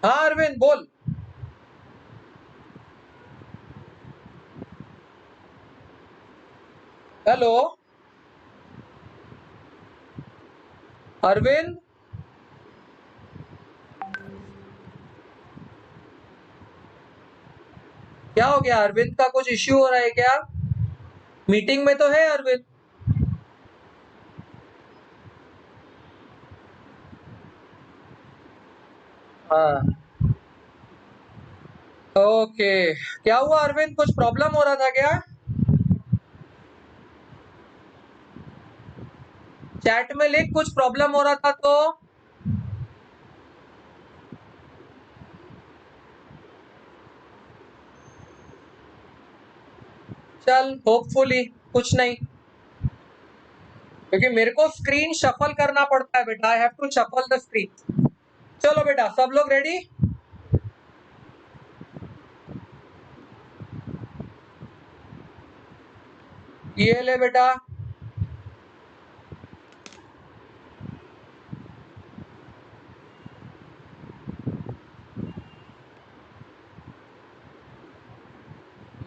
हाँ अरविंद बोल। हेलो अरविंद, क्या हो गया? अरविंद का कुछ इश्यू हो रहा है क्या? मीटिंग में तो है अरविंद। हाँ, ओके। क्या हुआ अरविंद, कुछ प्रॉब्लम हो रहा था क्या? चैट में लिख, कुछ प्रॉब्लम हो रहा था तो। चल, होपफुली कुछ नहीं, क्योंकि मेरे को स्क्रीन शफल करना पड़ता है बेटा। I have to shuffle the screen. चलो बेटा, सब लोग रेडी? ये ले बेटा,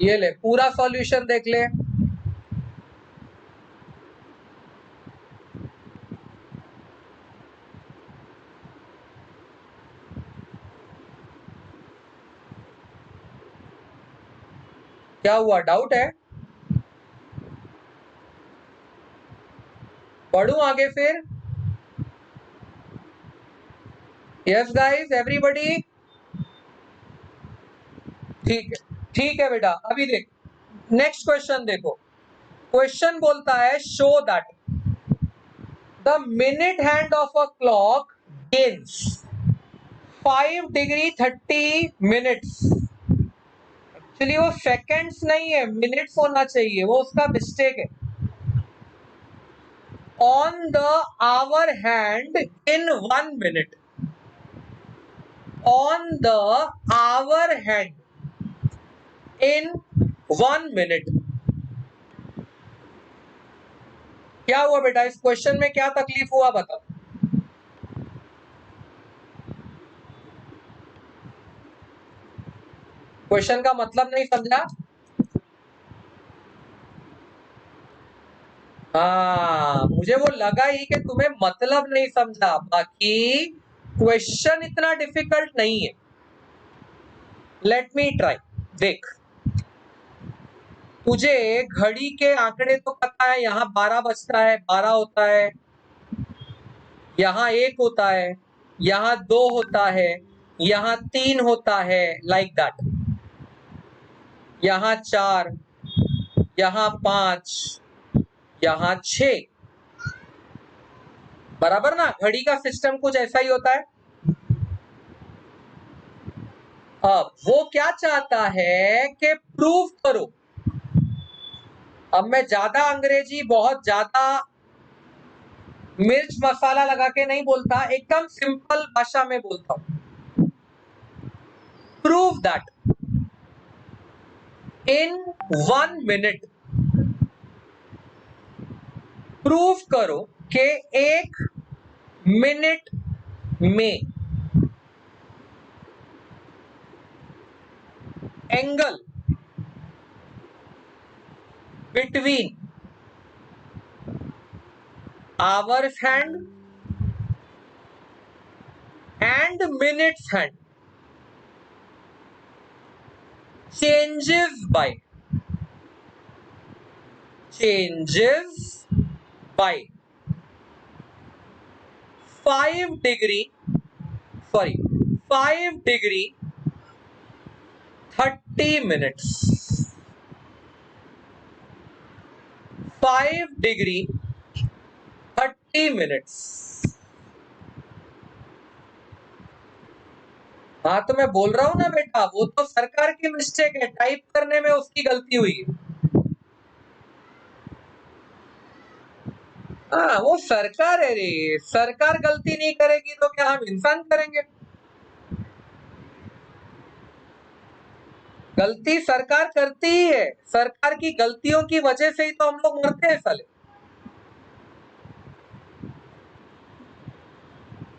ये ले पूरा सॉल्यूशन देख ले। क्या हुआ, डाउट है? पढ़ूं आगे फिर? Yes guys, everybody? ठीक है बेटा। अभी देख, नेक्स्ट क्वेश्चन देखो। क्वेश्चन बोलता है show that the minute hand of a clock gains 5 degree 30 minutes. Actually वो सेकंड्स नहीं है, मिनट्स होना चाहिए, वो उसका मिस्टेक है। On the hour hand in 1 minute, on the hour hand in 1 minute. क्या हुआ बेटा, इस क्वेश्चन में क्या तकलीफ हुआ बताओ? क्वेश्चन का मतलब नहीं समझा? हाँ, मुझे वो लगा ही कि तुम्हें मतलब नहीं समझा, बाकी क्वेश्चन इतना डिफिकल्ट नहीं है। Let me try. देख, तुझे घड़ी के आंकड़े तो पता है, यहाँ 12 बजता है, 12 होता है, यहाँ 1 होता है, यहाँ 2 होता है, यहाँ 3 होता है, लाइक दैट, यहाँ 4, यहां 5, यहां 6, बराबर ना। घड़ी का सिस्टम कुछ ऐसा ही होता है। अब वो क्या चाहता है कि प्रूव करो। अब मैं ज्यादा अंग्रेजी, बहुत ज्यादा मिर्च मसाला लगा के नहीं बोलता, एकदम सिंपल भाषा में बोलता हूं। Prove that in 1 minute, prove करो कि 1 मिनट में angle between hours hand and minutes hand changes by 5 degree 30 minutes, 5 degree 30 minutes। हाँ तो मैं बोल रहा हूं ना बेटा, वो तो सरकार की मिस्टेक है, टाइप करने में उसकी गलती हुई है। हाँ वो सरकार है रे, सरकार गलती नहीं करेगी तो क्या हम इंसान करेंगे? गलती सरकार करती ही है, सरकार की गलतियों की वजह से ही तो हम लोग मरते हैं साले।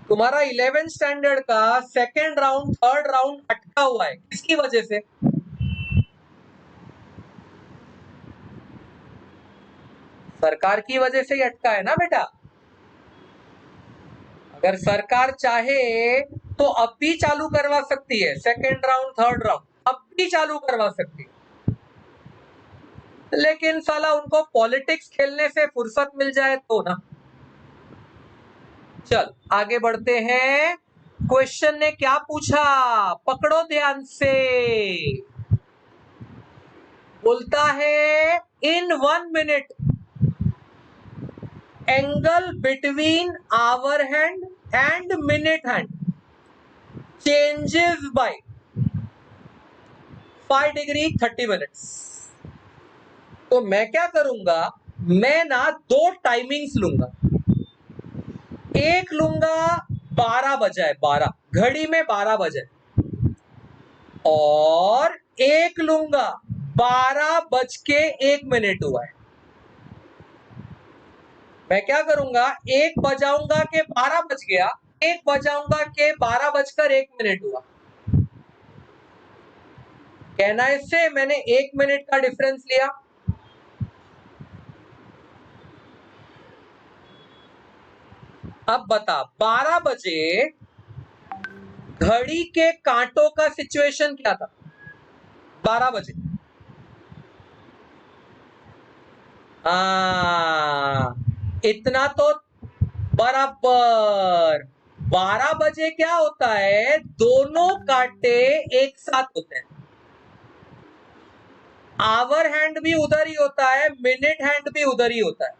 तुम्हारा 11th स्टैंडर्ड का सेकेंड राउंड, थर्ड राउंड अटका हुआ है, किसकी वजह से? सरकार की वजह से ही अटका है ना बेटा। अगर सरकार चाहे तो अब भी चालू करवा सकती है, सेकेंड राउंड, थर्ड राउंड अब भी चालू करवा सकती है, लेकिन साला उनको पॉलिटिक्स खेलने से फुर्सत मिल जाए तो ना। चल आगे बढ़ते हैं। क्वेश्चन ने क्या पूछा, पकड़ो ध्यान से। बोलता है in 1 minute angle between hour hand and minute hand changes by 5 degree 30 minutes. तो मैं क्या करूंगा, मैं ना 2 टाइमिंग्स लूंगा। एक लूंगा 12 बजाए 12, घड़ी में 12 बजे, और एक लूंगा 12:01 हुआ है। मैं क्या करूंगा, एक बजाऊंगा के 12 बज गया, एक बजाऊंगा के 12:01 हुआ। कहना इससे मैंने 1 मिनट का डिफरेंस लिया। अब बता 12 बजे घड़ी के कांटों का सिचुएशन क्या था? 12 बजे, इतना तो बराबर। 12 बजे क्या होता है, दोनों कांटे एक साथ होते हैं। आवर हैंड भी उधर ही होता है, मिनट हैंड भी उधर ही होता है।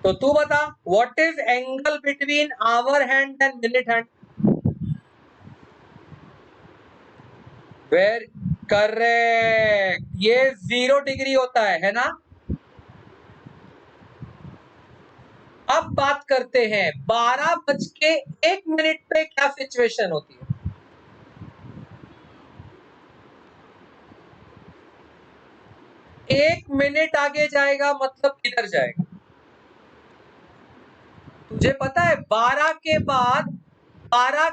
तो तू बता, what is angle between hour hand and minute hand? Very correct, ये 0 डिग्री होता है ना। अब बात करते हैं 12:01 पे क्या सिचुएशन होती है। एक मिनट आगे जाएगा मतलब किधर जाएगा? तुझे पता है 12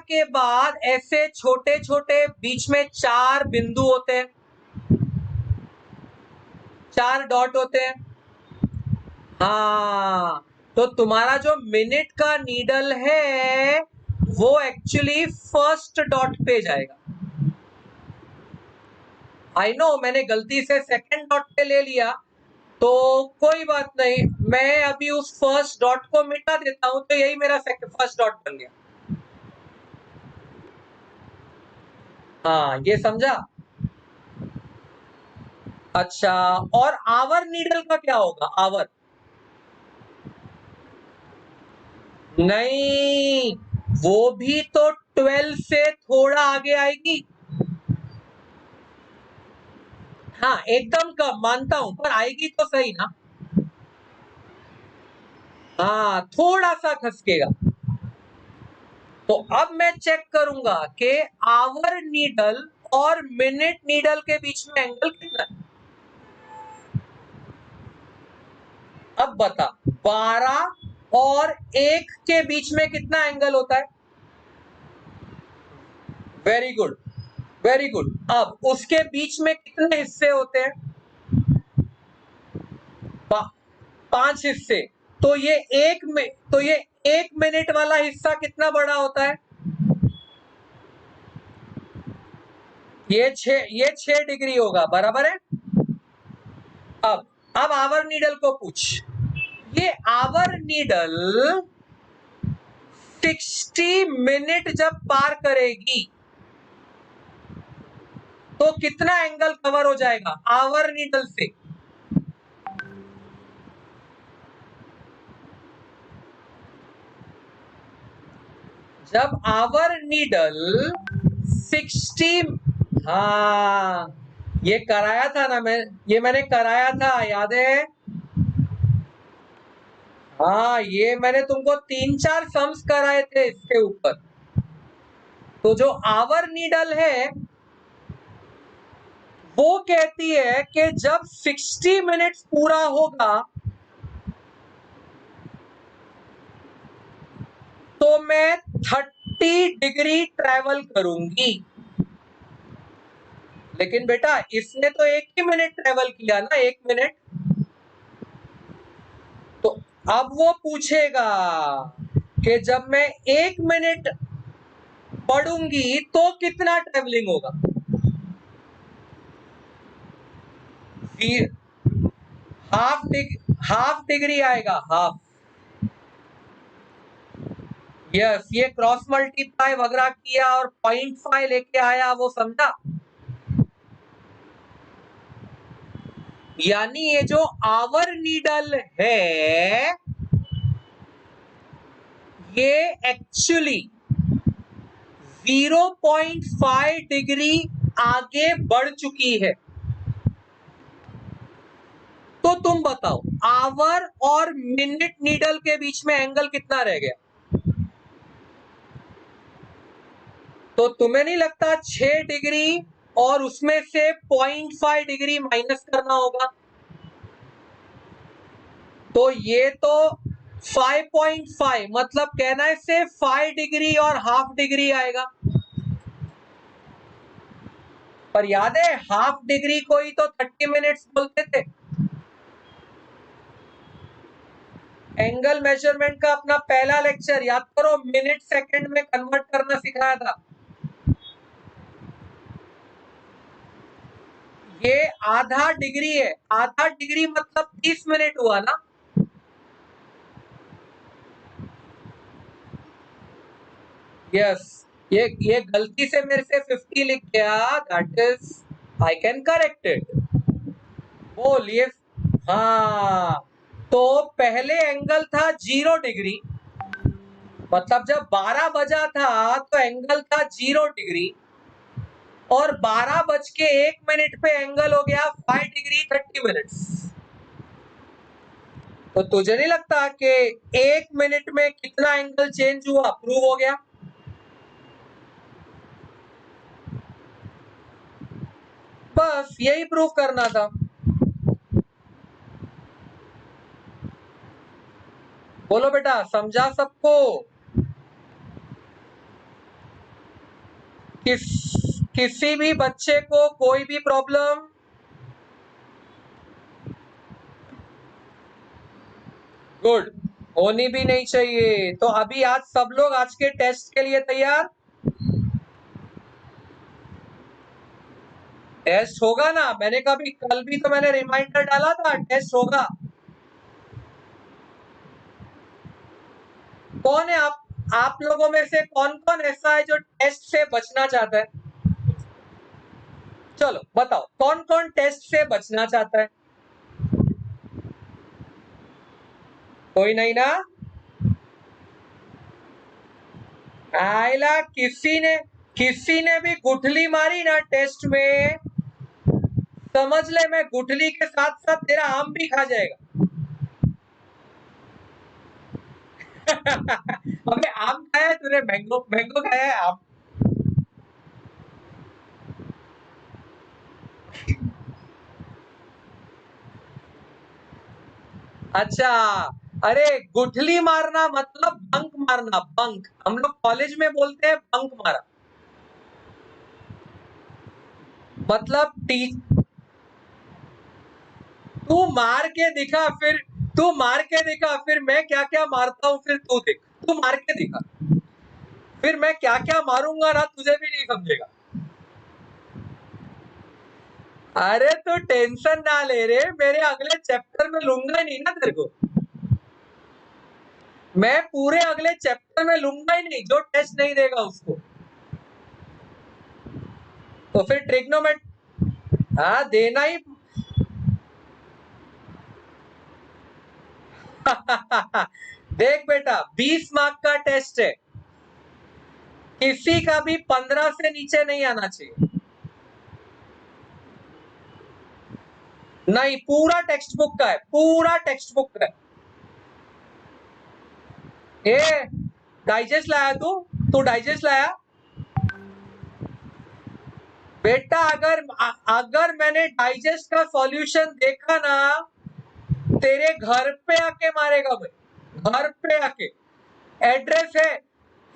के बाद ऐसे छोटे छोटे बीच में 4 बिंदु होते हैं, 4 डॉट होते हैं। हाँ तो तुम्हारा जो मिनट का नीडल है वो एक्चुअली फर्स्ट डॉट पे जाएगा। आई नो मैंने गलती से सेकंड डॉट पे ले लिया, तो कोई बात नहीं, मैं अभी उस फर्स्ट डॉट को मिटा देता हूं, तो यही मेरा फर्स्ट डॉट बन गया। हाँ ये समझा। अच्छा, और आवर नीडल का क्या होगा? आवर नहीं, वो भी तो 12 से थोड़ा आगे आएगी। हाँ, एकदम कम मानता हूं, पर आएगी तो सही ना। हाँ, थोड़ा सा खसकेगा। तो अब मैं चेक करूंगा कि आवर नीडल और मिनट नीडल के बीच में एंगल कितना है। अब बता, 12 और 1 के बीच में कितना एंगल होता है? Very good, very good. अब उसके बीच में कितने हिस्से होते हैं? 5 हिस्से। तो ये एक मिनट वाला हिस्सा कितना बड़ा होता है? ये 6 डिग्री होगा, बराबर है। अब आवर नीडल को पूछ। ये आवर नीडल 60 मिनट जब पार करेगी तो कितना एंगल कवर हो जाएगा आवर नीडल से? जब आवर नीडल 60, हाँ, ये कराया था ना मैंने कराया था, याद है? हाँ, ये मैंने तुमको 3-4 सम्स कराए थे इसके ऊपर। तो जो आवर नीडल है वो कहती है कि जब 60 मिनट्स पूरा होगा तो मैं 30 डिग्री ट्रैवल करूंगी। लेकिन बेटा, इसने तो 1 ही मिनट ट्रैवल किया ना, 1 मिनट। तो अब वो पूछेगा कि जब मैं 1 मिनट पढ़ूंगी तो कितना ट्रैवलिंग होगा? हाफ डिग्री आएगा, हाफ। यस, ये क्रॉस मल्टीप्लाई वगैरह किया और 0.5 लेके आया, वो समझा? यानी ये जो आवर नीडल है ये एक्चुअली 0.5 डिग्री आगे बढ़ चुकी है। तो तुम बताओ, आवर और मिनट नीडल के बीच में एंगल कितना रह गया? तो तुम्हें नहीं लगता 6 डिग्री और उसमें से 0.5 डिग्री माइनस करना होगा? तो ये तो 5.5, मतलब कहना है से 5 डिग्री और हाफ डिग्री आएगा। पर याद है, हाफ डिग्री को ही तो 30 मिनट्स बोलते थे। एंगल मेजरमेंट का अपना पहला लेक्चर याद करो, मिनट सेकंड में कन्वर्ट करना सिखाया था। ये आधा डिग्री है, आधा डिग्री मतलब 30 मिनट हुआ ना। यस, ये गलती से मेरे से 50 लिख गया, that is I can correct it. बोलिए। हाँ, तो पहले एंगल था 0 डिग्री, मतलब जब 12 बजा था तो एंगल था 0 डिग्री, और 12 बज के 1 मिनट पे एंगल हो गया 5 डिग्री 30 मिनट्स। तो तुझे नहीं लगता कि 1 मिनट में कितना एंगल चेंज हुआ? प्रूव हो गया। बस यही प्रूव करना था। बोलो बेटा, समझा सबको? किसी भी बच्चे को कोई भी प्रॉब्लम? गुड, होनी भी नहीं चाहिए। तो अभी आज सब लोग आज के टेस्ट के लिए तैयार? टेस्ट होगा ना, मैंने कभी कल भी तो मैंने रिमाइंडर डाला था, टेस्ट होगा। कौन है आप लोगों में से कौन कौन ऐसा है जो टेस्ट से बचना चाहता है? चलो बताओ कौन कौन टेस्ट से बचना चाहता है? कोई नहीं ना? आयला किसी ने भी गुठली मारी ना टेस्ट में, समझ ले मैं गुठली के साथ साथ तेरा आम भी खा जाएगा। अबे आम खाया है तूने? मैंगो मैंगो खाया है? आम? अच्छा, अरे गुठली मारना मतलब बंक मारना, बंक हम लोग कॉलेज में बोलते हैं बंक मारा। मतलब तू मार के दिखा, फिर मैं क्या क्या मारता हूँ, फिर तू देख, तू मार के दिखा, फिर मैं क्या क्या मारूंगा ना, तुझे भी नहीं समझेगा। अरे तू टेंशन ना ले रे, मेरे अगले चैप्टर में लूंगा ही नहीं ना तेरे को, मैं पूरे अगले चैप्टर में लूंगा ही नहीं, जो टेस्ट नहीं देगा उसको। तो फिर ट्रिग्नोमेट हाँ देना ही। देख बेटा 20 मार्क का टेस्ट है, किसी का भी 15 से नीचे नहीं आना चाहिए। नहीं, पूरा टेक्स्ट बुक का है, पूरा टेक्स्ट बुक का है। ए डाइजेस्ट लाया तू डाइजेस्ट लाया? बेटा अगर मैंने डाइजेस्ट का सॉल्यूशन देखा ना, तेरे घर पे आके मारेगा भाई, घर पे आके। एड्रेस है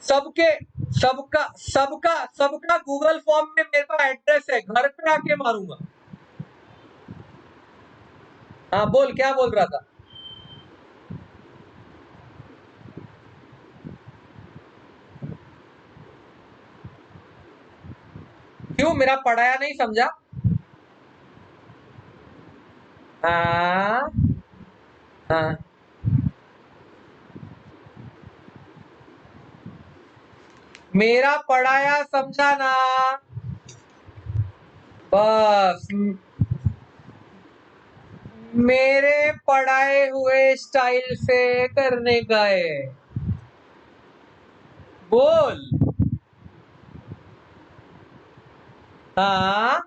सबके, सबका गूगल फॉर्म में मेरे पास एड्रेस है, घर पे आके मारूंगा। हाँ बोल, क्या बोल रहा था? क्यों, मेरा पढ़ाया नहीं समझा? हाँ हाँ, मेरा पढ़ाया समझा ना, बस मेरे पढ़ाए हुए स्टाइल से करने का है। बोल। हाँ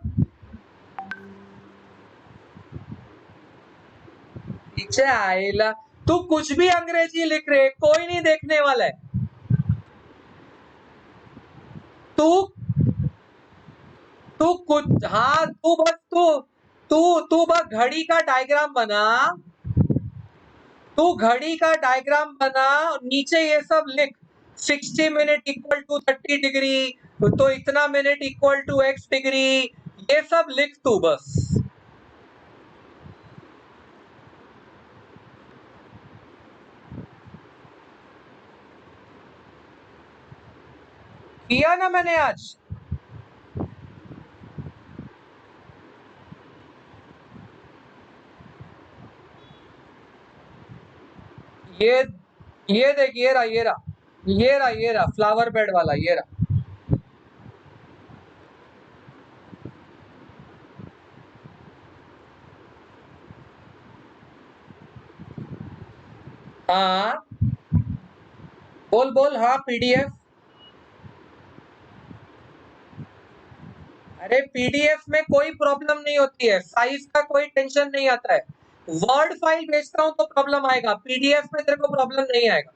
पीछे आएला, तू कुछ भी अंग्रेजी लिख रहे, कोई नहीं देखने वाला है। तू तू कुछ हाँ, तू बस घड़ी का डायग्राम बना, तू घड़ी का डायग्राम बना, नीचे ये सब लिख, 60 मिनट इक्वल टू 30 डिग्री, तो इतना minute equal to x degree, ये सब लिख तू बस। किया ना मैंने आज। ये ये देख, ये रहा फ्लावर बेड वाला, ये रहा। हाँ बोल बोल, हाँ पीडीएफ। अरे पीडीएफ में कोई प्रॉब्लम नहीं होती है, साइज का कोई टेंशन नहीं आता है। वर्ड फाइल भेजता हूं तो प्रॉब्लम आएगा, पीडीएफ में तेरे को प्रॉब्लम नहीं आएगा।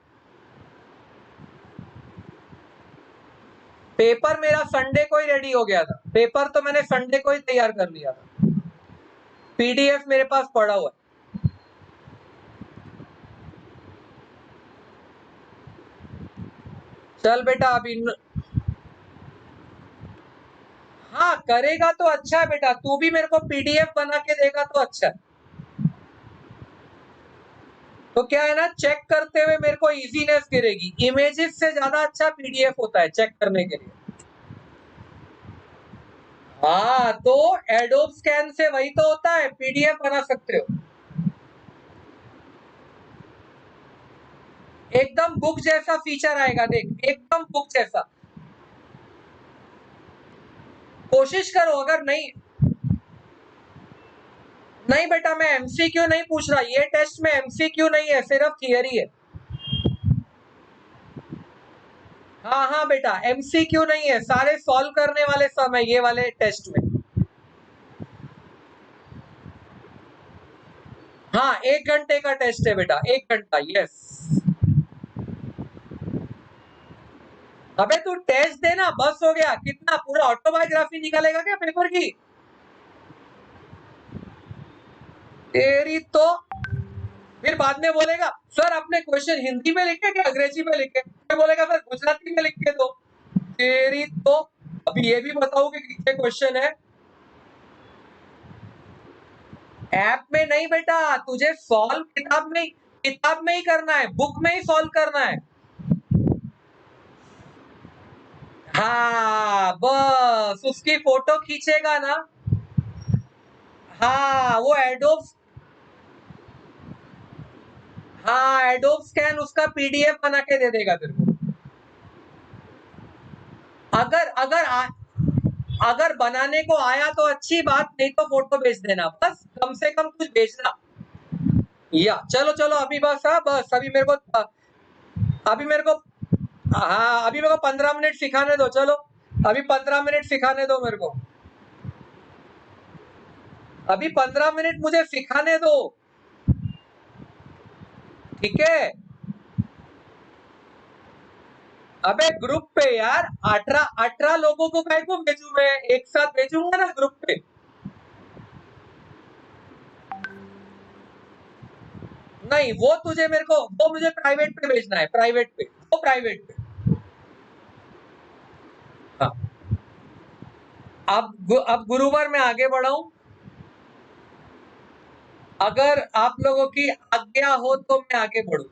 पेपर मेरा संडे को ही रेडी हो गया था, पेपर तो मैंने संडे को ही तैयार कर लिया था, पीडीएफ मेरे पास पड़ा हुआ है। चल बेटा अभी हाँ करेगा तो अच्छा है बेटा, तू भी मेरे को पीडीएफ बना के देगा तो अच्छा है। तो क्या है ना, चेक करते हुए मेरे को इजीनेस गिरेगी, इमेजेस से ज्यादा अच्छा पीडीएफ होता है चेक करने के लिए। हाँ तो एडोब स्कैन से वही तो होता है, पीडीएफ बना सकते हो, एकदम बुक जैसा फीचर आएगा, देख एकदम बुक जैसा। कोशिश करो, अगर नहीं नहीं बेटा, मैं एमसीक्यू नहीं पूछ रहा, ये टेस्ट में एमसीक्यू नहीं है, सिर्फ थियरी है। हाँ हाँ बेटा, एमसीक्यू नहीं है, सारे सॉल्व करने वाले सब है ये वाले टेस्ट में। हाँ, 1 घंटे का टेस्ट है बेटा, 1 घंटा, यस। अबे तू टेस्ट देना, बस हो गया। कितना, पूरा ऑटोबायोग्राफी निकालेगा क्या पेपर की? तेरी तो फिर बाद में बोलेगा सर आपने क्वेश्चन हिंदी में लिखे क्या अंग्रेजी में लिखे, फिर बोलेगा सर गुजराती में लिख के दो। तेरी तो अभी ये भी बताओ कि कितने क्वेश्चन है। ऐप में नहीं बेटा, तुझे सॉल्व किताब में ही करना है, बुक में ही सॉल्व करना है। हाँ बस, उसकी फोटो खींचेगा ना। हाँ वो एडोब, हाँ एडोब स्कैन उसका पीडीएफ बना के दे देगा तेरे को। अगर अगर अगर बनाने को आया तो अच्छी बात, नहीं तो फोटो भेज देना, बस कम से कम कुछ भेजना। या चलो चलो अभी बस, हाँ बस अभी मेरे को अभी मेरे को हाँ अभी मेरे को 15 मिनट सिखाने दो, चलो अभी 15 मिनट सिखाने दो मेरे को, अभी 15 मिनट मुझे सिखाने दो, ठीक है? अबे ग्रुप पे यार, 18 लोगों को काय को भेजू, मैं एक साथ भेजूंगा ना ग्रुप पे। नहीं वो तुझे मेरे को, वो मुझे प्राइवेट पे भेजना है, प्राइवेट पे, वो प्राइवेट पे। हाँ अब गुरुवार मैं आगे बढ़ाऊं, अगर आप लोगों की आज्ञा हो तो मैं आगे बढ़ू।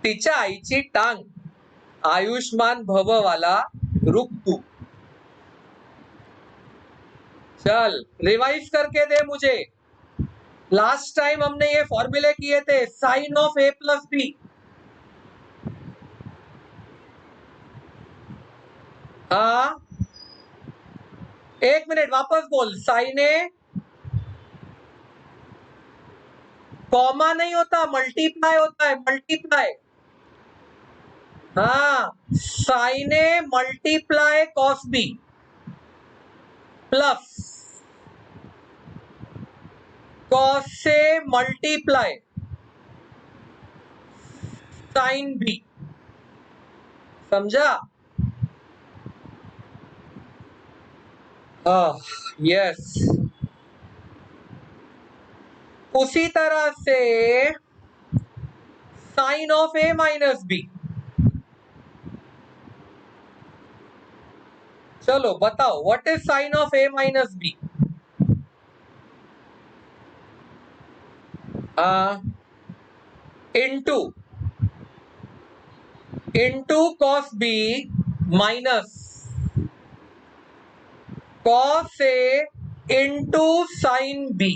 तिच्या आईची टांग आयुष्मान भव वाला, रुक तू, चल रिवाइज करके दे मुझे। लास्ट टाइम हमने ये फॉर्मूले किए थे, sine of A plus B. हाँ 1 मिनट वापस बोल, साइन ए, कॉमा नहीं होता, मल्टीप्लाई होता है, मल्टीप्लाई। हाँ sine A multiply cos B plus cos से मल्टीप्लाई साइन बी, समझा? यस, उसी तरह से sine of A minus B. चलो बताओ what is sine of A minus B? Into cos B minus cos A into sine B.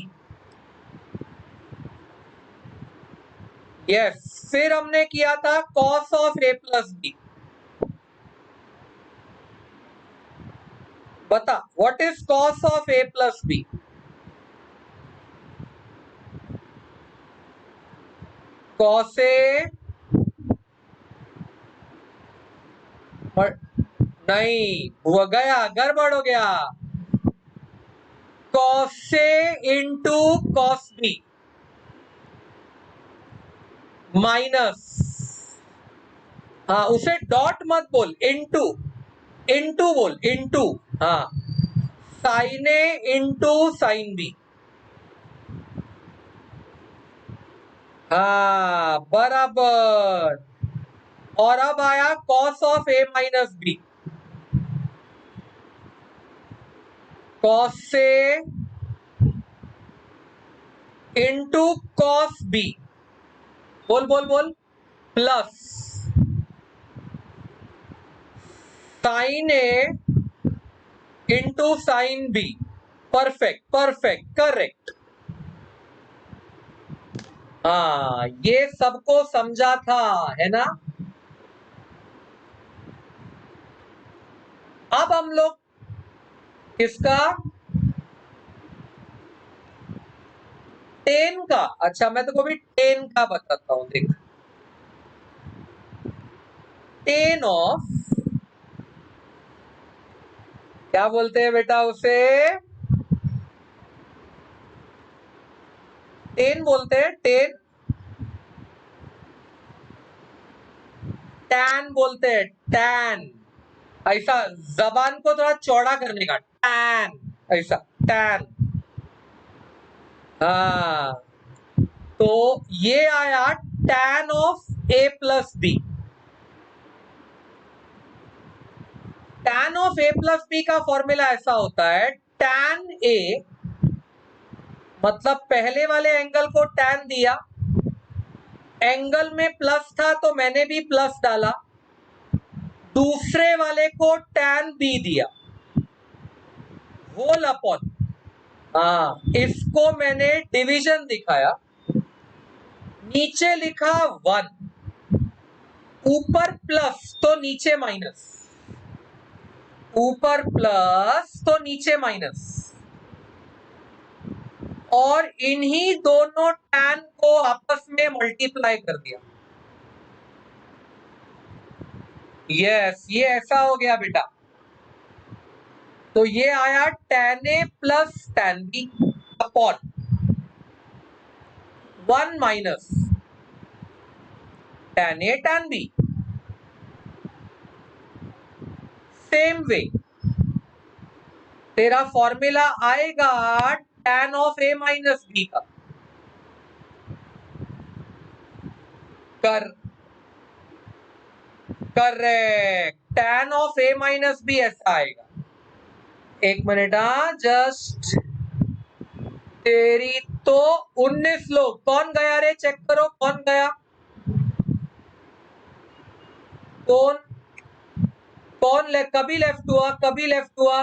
Yes, फिर हमने किया था cos of A plus B. बता what is cos of A plus B? Cos A, नहीं हुआ, गया, गड़बड़ हो गया। Cos A into cos B minus, हाँ उसे डॉट मत बोल, इंटू, इंटू बोल, इंटू, हाँ sine A into sine B. हाँ बराबर। और अब आया cos of A minus B, cos से इंटू कॉस बी, बोल बोल बोल, plus sine A into sine B. Perfect perfect correct. हाँ ये सबको समझा था, है ना? अब हम लोग किसका टेन का, अच्छा मैं तो भी टेन का बताता हूं, देख टेन ऑफ, क्या बोलते हैं बेटा उसे, टेन बोलते हैं, टेन, टैन बोलते हैं, टैन, ऐसा जबान को थोड़ा चौड़ा करने का, टैन, ऐसा टैन। हाँ, तो ये आया tan of A plus B. Tan of A plus B का फॉर्मूला ऐसा होता है, टैन ए मतलब पहले वाले एंगल को टैन दिया, एंगल में प्लस था तो मैंने भी प्लस डाला, दूसरे वाले को टैन बी दिया, होल अपॉन, हाँ इसको मैंने डिवीजन दिखाया, नीचे लिखा 1, ऊपर प्लस तो नीचे माइनस, ऊपर प्लस तो नीचे माइनस, और इन्हीं दोनों टैन को आपस में मल्टीप्लाई कर दिया। यस, ये ऐसा हो गया बेटा, तो ये आया tan A plus tan B upon 1 minus tan A tan B. Same way तेरा फॉर्मूला आएगा tan of A minus B का, correct, tan of A minus B ऐसा आएगा। एक मिनट, जस्ट, तेरी तो 19 लोग, कौन गया रे, चेक करो कौन गया, कौन कौन कभी लेफ्ट हुआ, कभी लेफ्ट हुआ,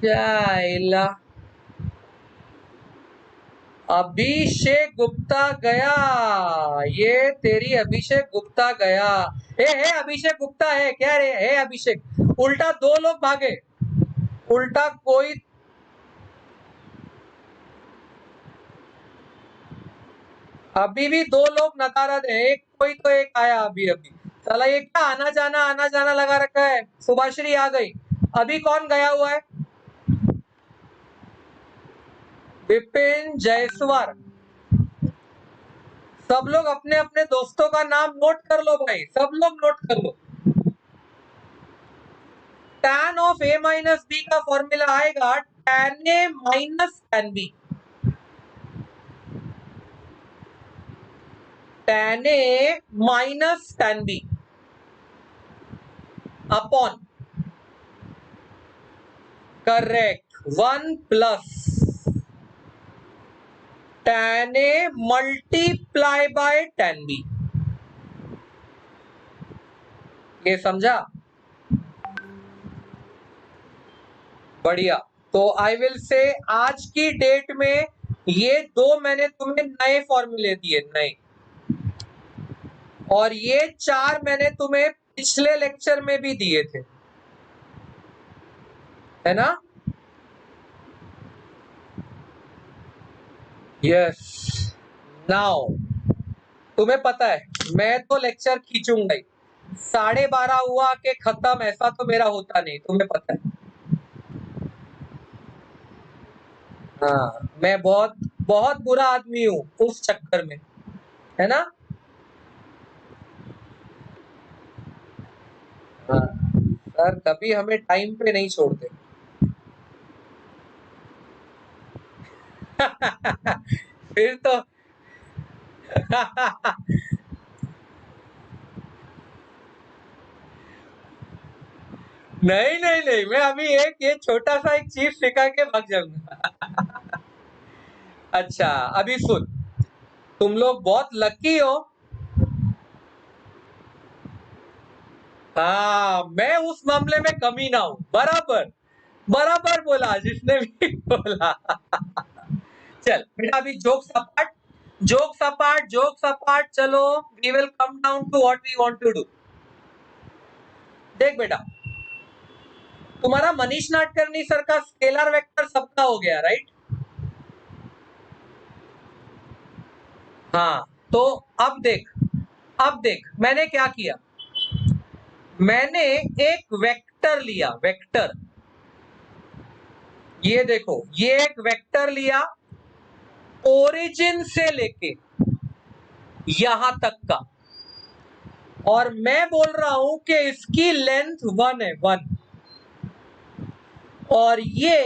चाइला, अभिषेक गुप्ता गया, ये तेरी अभिषेक गुप्ता गया, हे अभिषेक गुप्ता है क्या रे, हे अभिषेक, उल्टा 2 लोग भागे, उल्टा कोई, अभी भी 2 लोग नकारात्मक है, एक कोई तो एक आया अभी अभी, चला ये क्या आना जाना लगा रखा है। सुभाश्री आ गई, अभी कौन गया हुआ है, विपिन जायसवाल, सब लोग अपने अपने दोस्तों का नाम नोट कर लो भाई, सब लोग नोट कर लो। Tan of A minus B का फॉर्मूला आएगा tan A minus tan B, tan A minus tan B upon, correct, 1 plus tan A multiply by tan B. ये समझा, बढ़िया। तो आई विल से आज की डेट में ये 2 मैंने तुम्हें नए फॉर्मूले दिए, नए, और ये 4 मैंने तुम्हें पिछले लेक्चर में भी दिए थे, है ना। यस, नाउ तुम्हें पता है मैं तो लेक्चर खींचूंगा ही, 12:30 हुआ के खत्म, ऐसा तो मेरा होता नहीं, तुम्हें पता है। हाँ, मैं बहुत बहुत बुरा आदमी हूँ उस चक्कर में, है ना। हाँ सर, कभी हमें टाइम पे नहीं छोड़ते। फिर तो नहीं नहीं नहीं, मैं अभी एक ये छोटा सा एक चीज सिखा के भाग जाऊंगा। अच्छा अभी सुन, तुम लोग बहुत लकी हो, हाँ मैं उस मामले में कमी ना हूं, बराबर बराबर बोला जिसने भी बोला। चल बेटा, अभी jokes apart, jokes apart, jokes apart, चलो we will come down to what we want to do. देख बेटा, तुम्हारा मनीष नाडकर्णी सर का स्केलर वेक्टर सबका हो गया, राइट। हाँ, तो अब देख मैंने क्या किया, मैंने एक वेक्टर लिया, वेक्टर, ये देखो, ये एक वेक्टर लिया ओरिजिन से लेके यहां तक का, और मैं बोल रहा हूं कि इसकी लेंथ 1 है, 1, और ये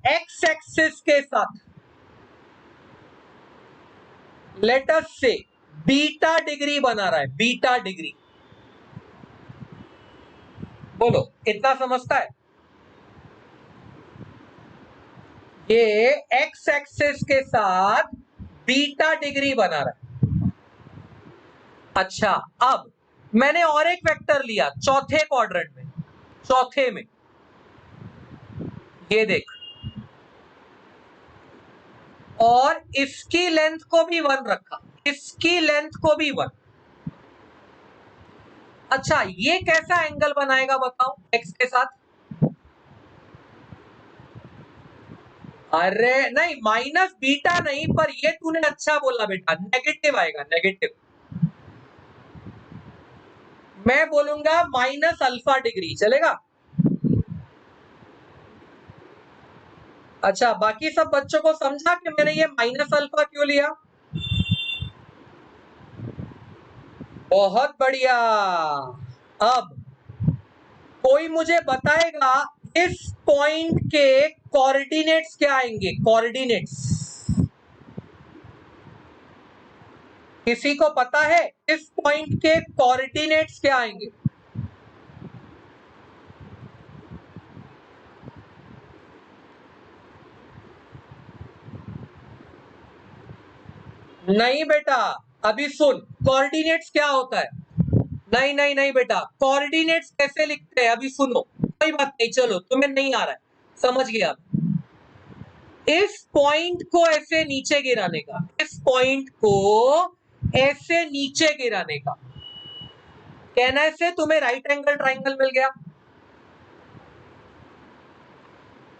एक्स एक्सिस के साथ लेट अस से बीटा डिग्री बना रहा है, बीटा डिग्री। बोलो इतना समझता है? ये एक्स एक्सिस के साथ बीटा डिग्री बना रहा है। अच्छा, अब मैंने और एक वेक्टर लिया चौथे क्वाड्रेंट में, चौथे में, ये देख, और इसकी लेंथ को भी 1 रखा, इसकी लेंथ को भी 1। अच्छा, ये कैसा एंगल बनाएगा बताओ एक्स के साथ? अरे नहीं, माइनस बीटा नहीं, पर ये तूने अच्छा बोला बेटा, नेगेटिव आएगा, नेगेटिव। मैं बोलूंगा माइनस अल्फा डिग्री, चलेगा? अच्छा, बाकी सब बच्चों को समझा कि मैंने ये माइनस अल्फा क्यों लिया? बहुत बढ़िया। अब कोई मुझे बताएगा इस पॉइंट के कोऑर्डिनेट्स क्या आएंगे? कोऑर्डिनेट्स किसी को पता है? इस पॉइंट के कोऑर्डिनेट्स क्या आएंगे? नहीं बेटा, अभी सुन, कोऑर्डिनेट्स क्या होता है? नहीं नहीं नहीं बेटा, कोऑर्डिनेट्स कैसे लिखते हैं अभी सुनो, कोई बात नहीं, चलो तुम्हें नहीं आ रहा है, समझ गया। इस पॉइंट को ऐसे नीचे गिराने का, इस पॉइंट को ऐसे नीचे गिराने का, कहने से तुम्हें राइट एंगल ट्राइंगल मिल गया।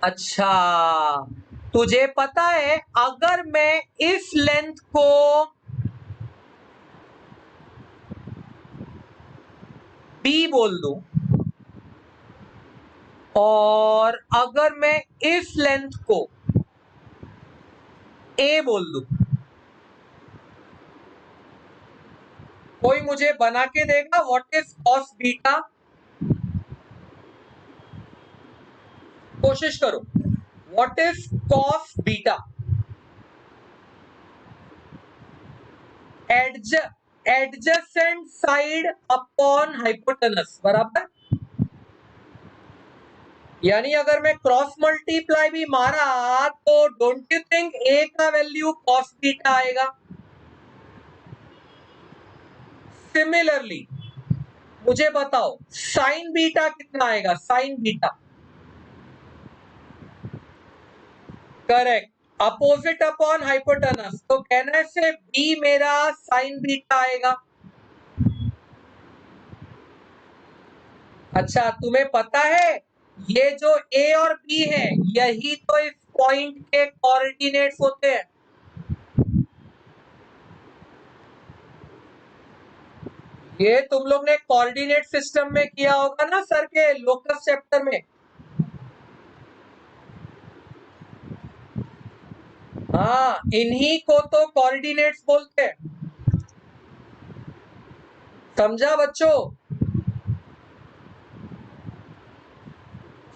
अच्छा, तुझे पता है अगर मैं इस लेंथ को B बोल दूं, और अगर मैं इस लेंथ को A बोल दूं, कोई मुझे बना के देगा व्हाट इज कॉस बीटा? कोशिश करो, what is cos beta? Adjacent side upon hypotenuse, बराबर। यानी अगर मैं क्रॉस मल्टीप्लाई भी मारा तो डोंट यू थिंक ए का वैल्यू कॉस बीटा आएगा? सिमिलरली मुझे बताओ साइन बीटा कितना आएगा? Sign beta, correct, opposite upon hypotenuse, तो कहने से बी मेरा साइन बीटा आएगा। अच्छा, तुम्हें पता है ये जो ए और बी है यही तो इस पॉइंट के कोऑर्डिनेट्स होते हैं। ये तुम लोग ने कोऑर्डिनेट सिस्टम में किया होगा ना सर के लोकस चैप्टर में। हाँ, इन्हीं को तो कोऑर्डिनेट्स बोलते हैं, समझा बच्चों?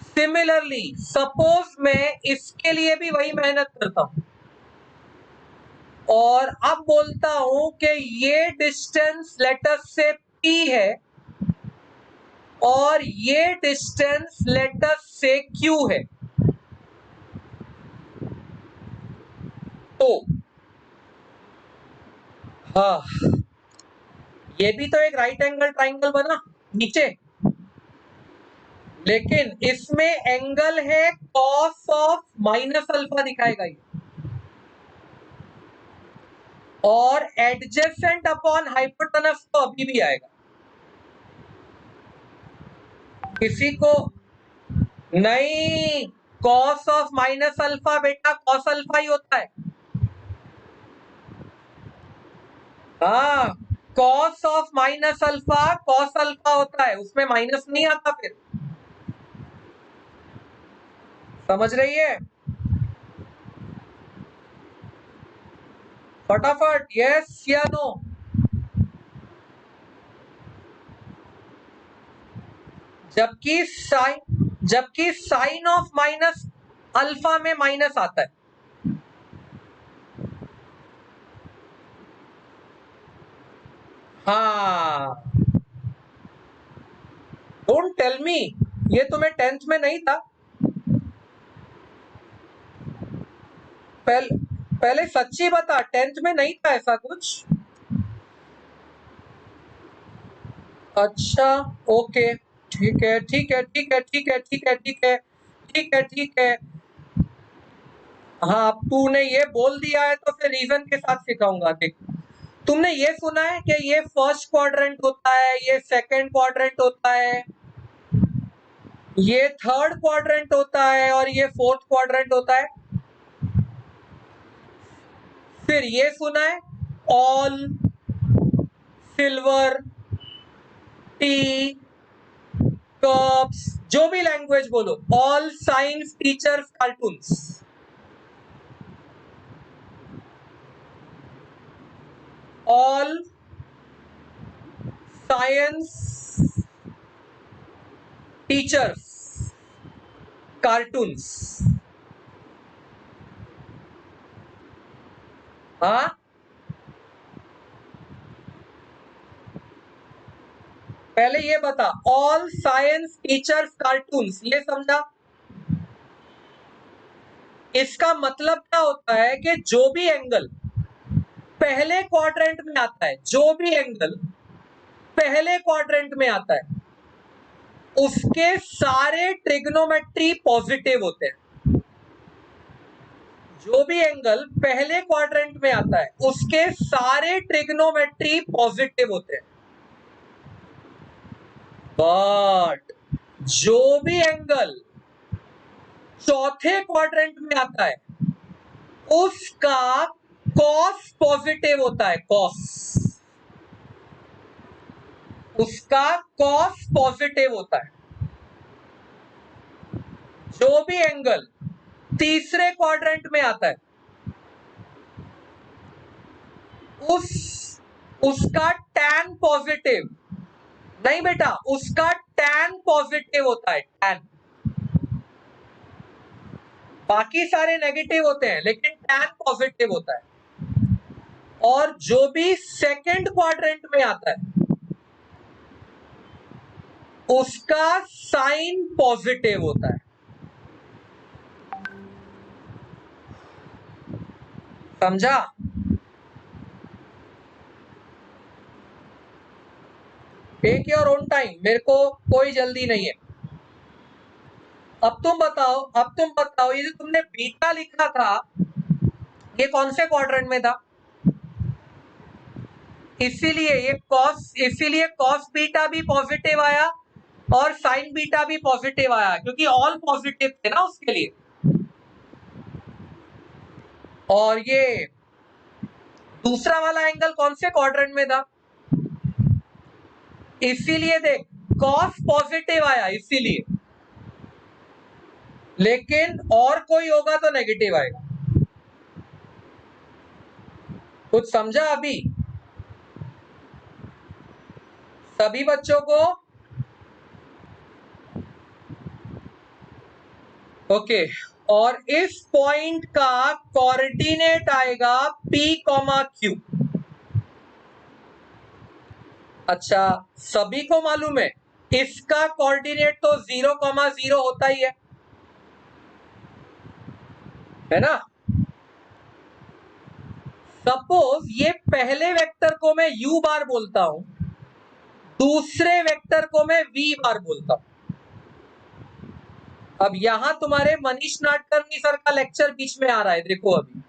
सिमिलरली सपोज मैं इसके लिए भी वही मेहनत करता हूं और अब बोलता हूं कि ये डिस्टेंस लेटस से P है और ये डिस्टेंस लेटस से Q है, तो हाँ, ये भी तो एक राइट एंगल ट्राइंगल बना नीचे, लेकिन इसमें एंगल है कॉस ऑफ माइनस अल्फा दिखाएगा ये, और एडजेसेंट अपॉन हाइपोटेनस तो अभी भी आएगा। किसी को नहीं, कॉस ऑफ माइनस अल्फा बेटा कॉस अल्फा ही होता है। हाँ, cos of minus alpha cos alpha होता है, उसमें माइनस नहीं आता फिर। समझ रही है? फटाफट यस या नो। जबकि साइन ऑफ माइनस अल्फा में माइनस आता है। हाँ, डोंट टेल मी, ये तुम्हें 10th में नहीं था? पहले सच्ची बता, 10th में नहीं था ऐसा कुछ? अच्छा, ओके, ठीक है ठीक है ठीक है ठीक है ठीक है ठीक है ठीक है ठीक है। हाँ, तूने ये बोल दिया है तो फिर रीजन के साथ सिखाऊंगा। देख, तुमने ये सुना है कि ये फर्स्ट क्वाड्रेंट होता है, ये सेकंड क्वाड्रेंट होता है, ये थर्ड क्वाड्रेंट होता है और ये फोर्थ क्वाड्रेंट होता है? फिर ये सुना है ऑल सिल्वर टी कर्व्स, जो भी लैंग्वेज बोलो, all science teachers cartoons. All science teachers cartoons. हाँ, पहले ये बता, ऑल साइंस टीचर्स कार्टून्स, ये समझा? इसका मतलब क्या होता है कि जो भी एंगल पहले क्वाड्रेंट में आता है, जो भी एंगल पहले क्वाड्रेंट में आता है, उसके सारे ट्रिग्नोमेट्री पॉजिटिव होते हैं। जो भी एंगल पहले क्वाड्रेंट में आता है, उसके सारे ट्रिग्नोमेट्री पॉजिटिव होते हैं। बट जो भी एंगल चौथे क्वाड्रेंट में आता है, उसका कॉस पॉजिटिव होता है। उसका कॉस पॉजिटिव होता है। जो भी एंगल तीसरे क्वाड्रेंट में आता है, उसका टैन पॉजिटिव नहीं बेटा, उसका टैन पॉजिटिव होता है। टैन, बाकी सारे नेगेटिव होते हैं लेकिन टैन पॉजिटिव होता है। और जो भी सेकंड क्वाड्रेंट में आता है, उसका साइन पॉजिटिव होता है। समझा? टेक योर ओन टाइम, मेरे को कोई जल्दी नहीं है। अब तुम बताओ, ये जो तुमने बीटा लिखा था, ये कौन से क्वाड्रेंट में था? इसीलिए कॉस बीटा भी पॉजिटिव आया और साइन बीटा भी पॉजिटिव आया, क्योंकि ऑल पॉजिटिव थे ना उसके लिए। और ये दूसरा वाला एंगल कौन से क्वाड्रेंट में था? इसीलिए देख, कॉस पॉजिटिव आया इसीलिए, लेकिन और कोई होगा तो नेगेटिव आएगा। कुछ समझा अभी सभी बच्चों को? ओके, और इस पॉइंट का कोऑर्डिनेट आएगा P, Q। अच्छा, सभी को मालूम है इसका कोऑर्डिनेट तो 0,0 होता ही है ना? सपोज ये पहले वेक्टर को मैं u बार बोलता हूं, दूसरे वेक्टर को मैं v बार बोलता हूं। अब यहां तुम्हारे मनीष नाडकर्णी सर का लेक्चर बीच में आ रहा है। देखो, अभी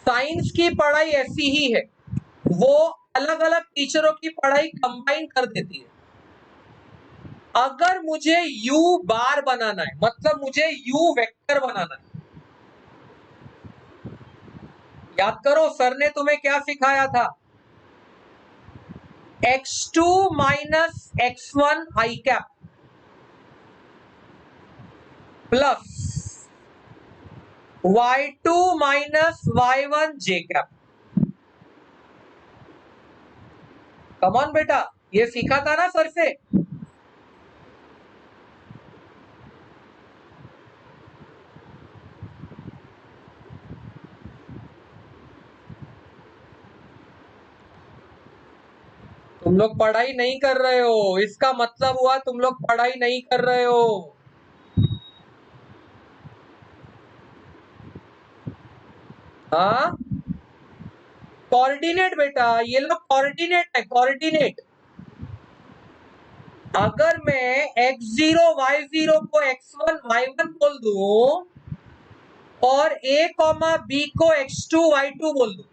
साइंस की पढ़ाई ऐसी ही है, वो अलग अलग टीचरों की पढ़ाई कंबाइन कर देती है। अगर मुझे u बार बनाना है, मतलब मुझे u वेक्टर बनाना है, याद करो सर ने तुम्हें क्या सिखाया था, x2 minus x1 I cap plus y2 minus y1 J cap. Come on बेटा, ये सीखा था ना सर से। तुम लोग पढ़ाई नहीं कर रहे हो, इसका मतलब हुआ तुम लोग पढ़ाई नहीं कर रहे हो। हाँ, कोऑर्डिनेट बेटा, ये लोग कोऑर्डिनेट है, कोऑर्डिनेट। अगर मैं x0 y0 को x1 y1 बोल दूं और a कॉमा b को x2 y2 बोल दूं,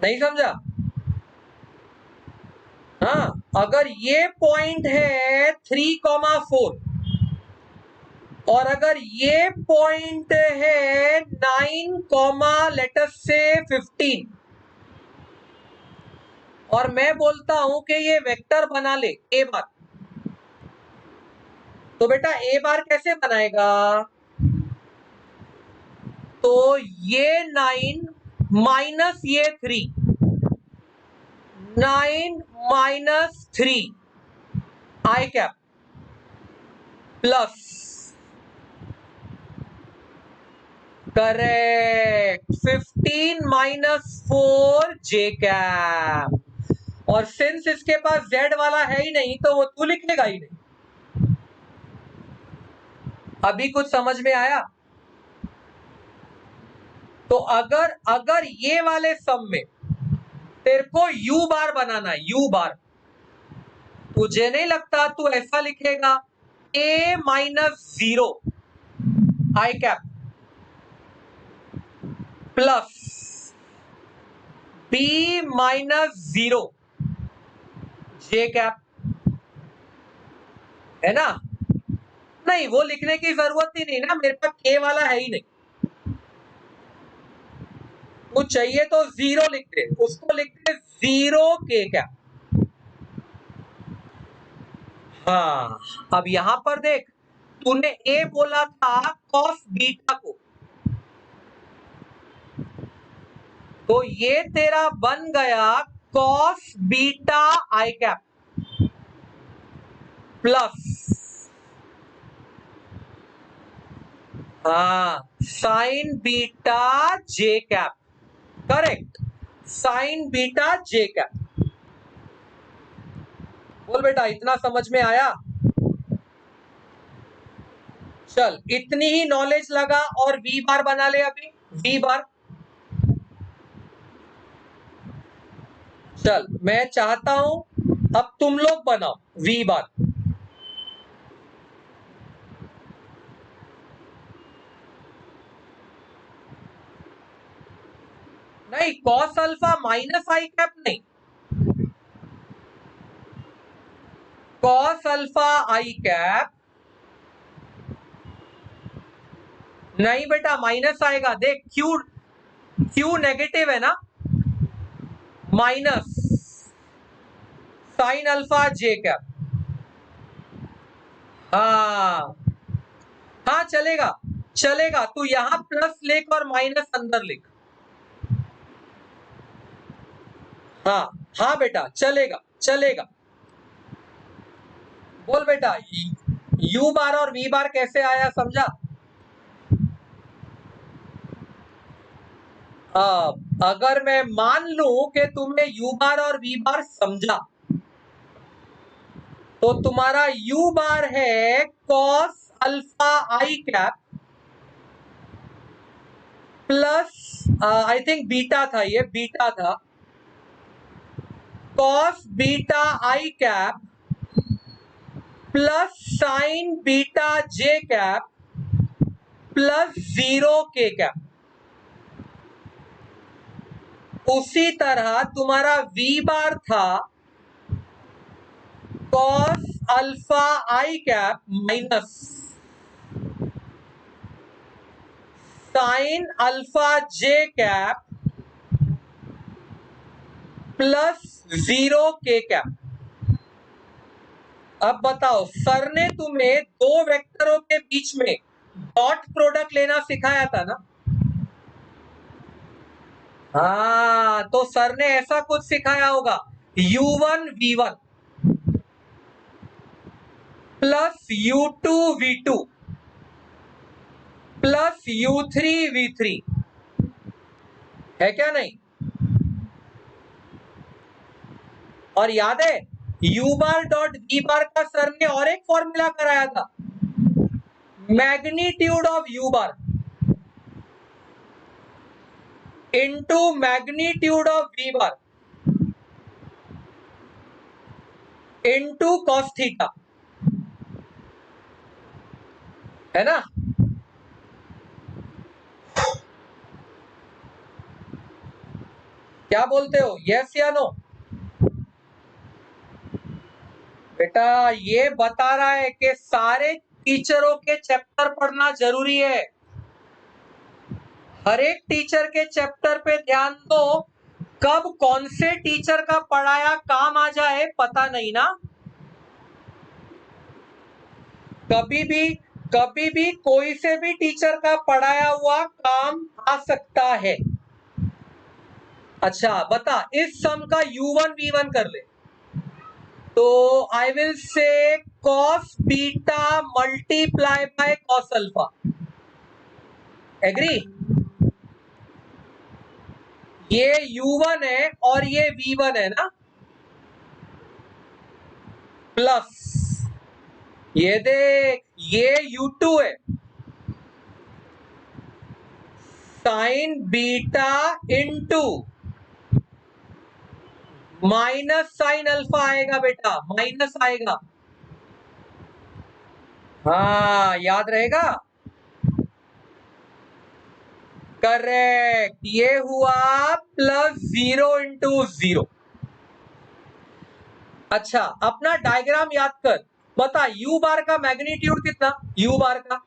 नहीं समझा? हाँ, अगर ये पॉइंट है 3,4 और अगर ये पॉइंट है 9, लेट अस से 15 और मैं बोलता हूं कि ये वेक्टर बना ले ए बार, तो बेटा ए बार कैसे बनाएगा? तो ये 9 माइनस ये 3, 9 माइनस 3 आई कैप प्लस, करेक्ट, 15 माइनस 4 जे कैप। और सिंस इसके पास z वाला है ही नहीं तो वो तू लिखेगा ही नहीं। अभी कुछ समझ में आया? तो अगर ये वाले सम में तेरे को u बार बनाना है, u बार, तुझे नहीं लगता तू ऐसा लिखेगा a minus 0 I cap plus b minus 0 J cap, है ना? नहीं, वो लिखने की जरूरत ही नहीं ना, मेरे पास k वाला है ही नहीं। वो चाहिए तो 0 लिख दे, उसको लिखते 0 k कैप। हाँ, अब यहां पर देख, तूने a बोला था कॉस बीटा को, तो ये तेरा बन गया cos beta i cap plus, हाँ, sign beta j cap, correct, sign beta j cap. बोल बेटा, इतना समझ में आया? चल, इतनी ही नॉलेज लगा और वी बार बना ले अभी, वी बार। चल, मैं चाहता हूं अब तुम लोग बनाओ वी बार। नहीं, कॉस अल्फा माइनस आई कैप नहीं, कॉस अल्फा आई कैप नहीं बेटा, माइनस आएगा, देख क्यू नेगेटिव है ना, minus sine alpha j cap. हाँ हाँ, चलेगा चलेगा, तू यहां प्लस लिख और माइनस अंदर लिख। हाँ हाँ बेटा, चलेगा चलेगा। बोल बेटा, यू बार और वी बार कैसे आया, समझा? अगर मैं मान लूं कि तुमने यू बार और वी बार समझा, तो तुम्हारा यू बार है cos alpha i cap plus, I think beta था, ये बीटा था, cos beta i cap plus sine beta j cap plus 0 k cap. उसी तरह तुम्हारा वी बार था cos alpha i cap minus sine alpha j cap plus 0 k cap. अब बताओ, sir ने तुम्हें दो वेक्टरों के बीच में डॉट प्रोडक्ट लेना सिखाया था ना? हाँ, तो सर ने ऐसा कुछ सिखाया होगा, u1 v1 plus u2 v2 plus u3 v3, है क्या नहीं? और याद है u बार डॉट v बार का सर ने और एक फॉर्मूला कराया था, magnitude of u bar into magnitude of v bar into cos theta, है ना? क्या बोलते हो, यस या नो? बेटा ये बता रहा है कि सारे टीचरों के चैप्टर पढ़ना जरूरी है। हर एक टीचर के चैप्टर पे ध्यान दो, कब कौन से टीचर का पढ़ाया काम आ जाए पता नहीं ना। कभी भी कोई से भी टीचर का पढ़ाया हुआ काम आ सकता है। अच्छा बता, इस सम का u1 v1 कर ले, तो I will say cos beta multiply by cos alpha. Agree? ये u1 है और ये v1 है ना, प्लस ये देख ये u2 है, sign beta into minus sine alpha आएगा बेटा, माइनस आएगा। हाँ याद रहेगा? करेक्ट, ये हुआ प्लस 0 इंटू 0। अच्छा अपना डायग्राम याद कर, बता u बार का मैग्नीट्यूड कितना, u बार का?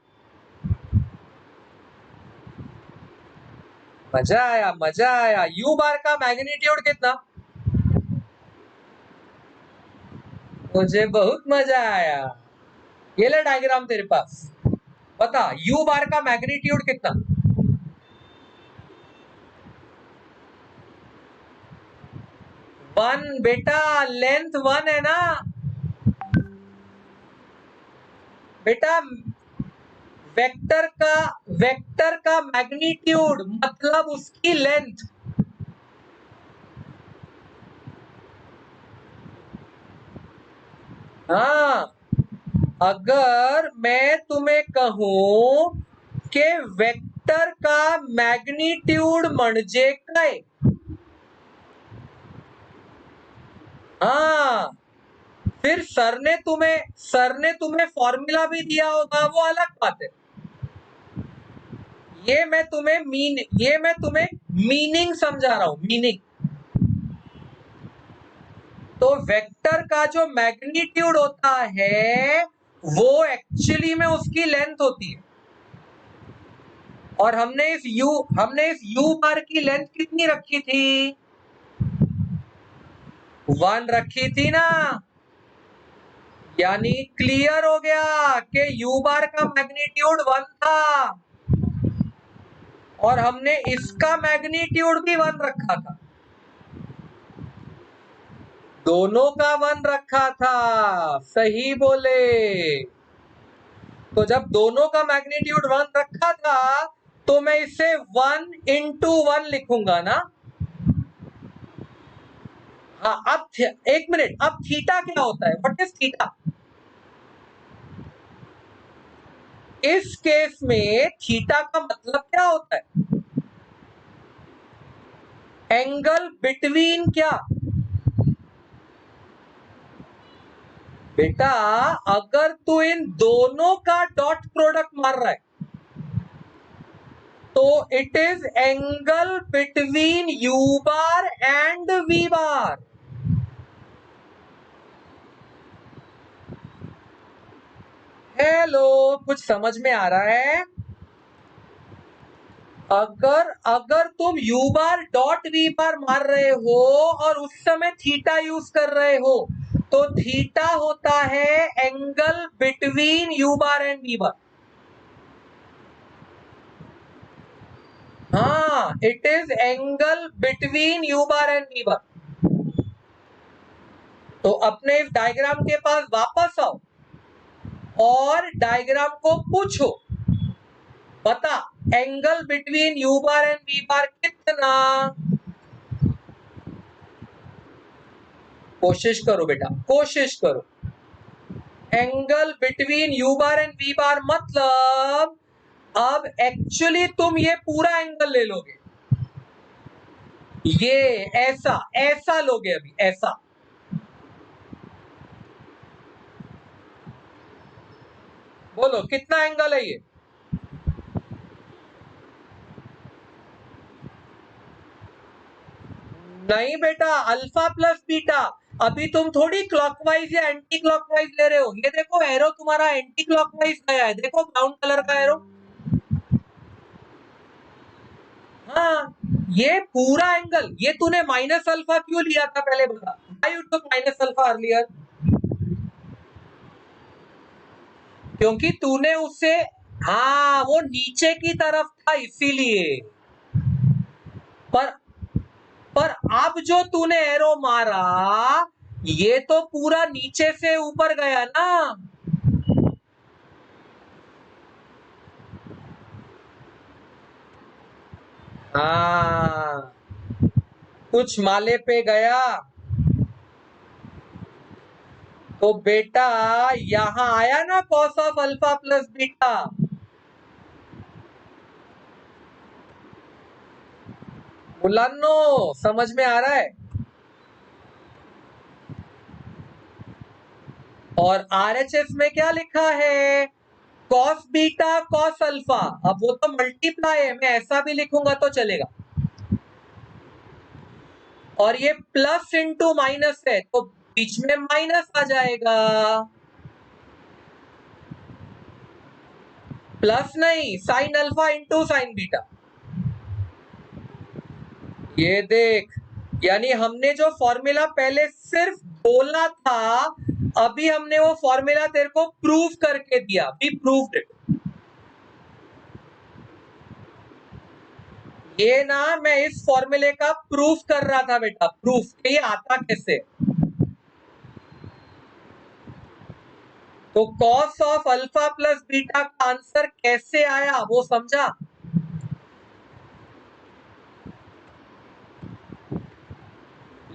मजा आया मजा आया, u बार का मैग्नीट्यूड कितना? मुझे बहुत मजा आया। ये ले डायग्राम तेरे पास, बता u बार का मैग्नीट्यूड कितना? वन बेटा, लेंथ 1 है ना बेटा। वेक्टर का मैग्नीट्यूड मतलब उसकी लेंथ। हाँ, अगर मैं तुम्हें कहूं कि वेक्टर का मैग्नीट्यूड म्हणजे काय, हाँ, फिर सर ने तुम्हें फॉर्मूला भी दिया होगा, वो अलग बात है। ये मैं तुम्हें मीनिंग समझा रहा हूं, मीनिंग। तो वेक्टर का जो मैग्नीट्यूड होता है वो एक्चुअली में उसकी लेंथ होती है, और हमने इस u बार की लेंथ कितनी रखी थी? 1 रखी थी ना। यानी क्लियर हो गया कि u बार का मैग्नीट्यूड 1 था और हमने इसका मैग्नीट्यूड भी 1 रखा था, दोनों का 1 रखा था। सही बोले। तो जब दोनों का मैग्नीट्यूड 1 रखा था तो मैं इसे 1 इंटू 1 लिखूंगा ना। हाँ, अब एक मिनट, अब थीटा क्या होता है, व्हाट इज थीटा? इस केस में थीटा का मतलब क्या होता है? एंगल बिटवीन क्या? बेटा अगर तू इन दोनों का डॉट प्रोडक्ट मार रहा है तो it is angle between u bar and v bar. Hello, कुछ समझ में आ रहा है? अगर अगर तुम u बार डॉट v बार मार रहे हो और उस समय थीटा यूज कर रहे हो, तो थीटा होता है angle between u bar and v बार। हाँ, it is angle between u bar and v बार। तो अपने इस डायग्राम के पास वापस आओ और डायग्राम को पूछो, बता angle between u bar and v बार कितना। कोशिश करो बेटा, कोशिश करो। Angle between u bar and v बार मतलब अब एक्चुअली तुम ये पूरा एंगल ले लोगे, ये ऐसा ऐसा लोगे, अभी ऐसा। बोलो कितना एंगल है ये? नहीं बेटा, अल्फा प्लस बीटा। अभी तुम थोड़ी क्लॉकवाइज या एंटी क्लॉकवाइज ले रहे हो। ये देखो एरो तुम्हारा एंटी क्लॉकवाइज गया है, देखो ब्राउन कलर का एरो। हाँ, ये पूरा एंगल, ये तूने माइनस अल्फा क्यों लिया था पहले बता। Why you took minus alpha earlier? क्योंकि तूने उससे, हाँ वो नीचे की तरफ था इसीलिए। पर अब जो तूने एरो मारा, ये तो पूरा नीचे से ऊपर गया ना। हाँ, कुछ माले पे गया। तो बेटा यहां आया ना cos of alpha plus beta. मुलानो समझ में आ रहा है? और आरएचएस में क्या लिखा है? Cos beta cos alpha. अब वो तो मल्टीप्लाई है, मैं ऐसा भी लिखूंगा तो चलेगा। और ये प्लस इंटू माइनस है तो बीच में माइनस आ जाएगा। प्लस नहीं, sine alpha into sine beta. ये देख, यानी हमने जो फॉर्मूला पहले सिर्फ बोला था, अभी हमने वो फॉर्मूला तेरे को प्रूव करके दिया। We proved it. ये ना मैं इस फॉर्मूले का प्रूफ कर रहा था बेटा, प्रूफ कि ये आता कैसे। तो cos of alpha plus beta का आंसर कैसे आया वो समझा?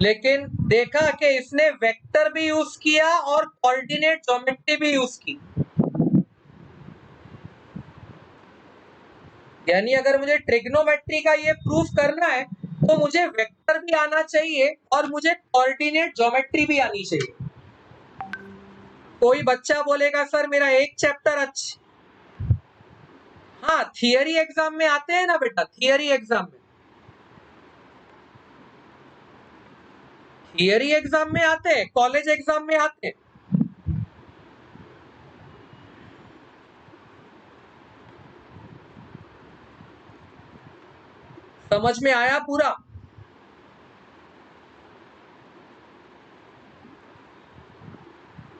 लेकिन देखा कि इसने वेक्टर भी यूज किया और कोऑर्डिनेट ज्योमेट्री भी यूज की। यानी अगर मुझे ट्रिग्नोमेट्री का ये प्रूफ करना है तो मुझे वेक्टर भी आना चाहिए और मुझे कोऑर्डिनेट ज्योमेट्री भी आनी चाहिए। कोई बच्चा बोलेगा सर मेरा एक चैप्टर अच्छा, हाँ थियरी एग्जाम में आते हैं ना बेटा, थियरी एग्जाम में आते हैं, कॉलेज एग्जाम में आते हैं। समझ में आया पूरा?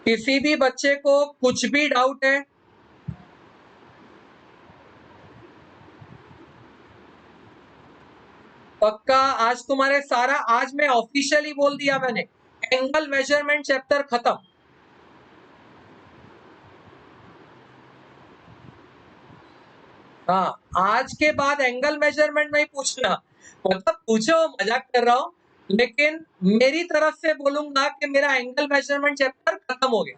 किसी भी बच्चे को कुछ भी डाउट है? पक्का? आज तुम्हारे सारा, आज मैं ऑफिशियली बोल दिया मैंने, एंगल मेजरमेंट चैप्टर खत्म। हाँ, आज के बाद एंगल मेजरमेंट नहीं पूछना। मतलब पूछो, मजाक कर रहा हूं, लेकिन मेरी तरफ से बोलूंगा कि मेरा एंगल मेजरमेंट चैप्टर खत्म हो गया।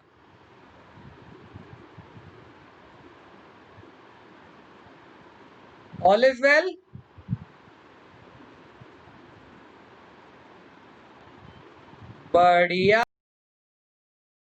All is well. बढ़िया।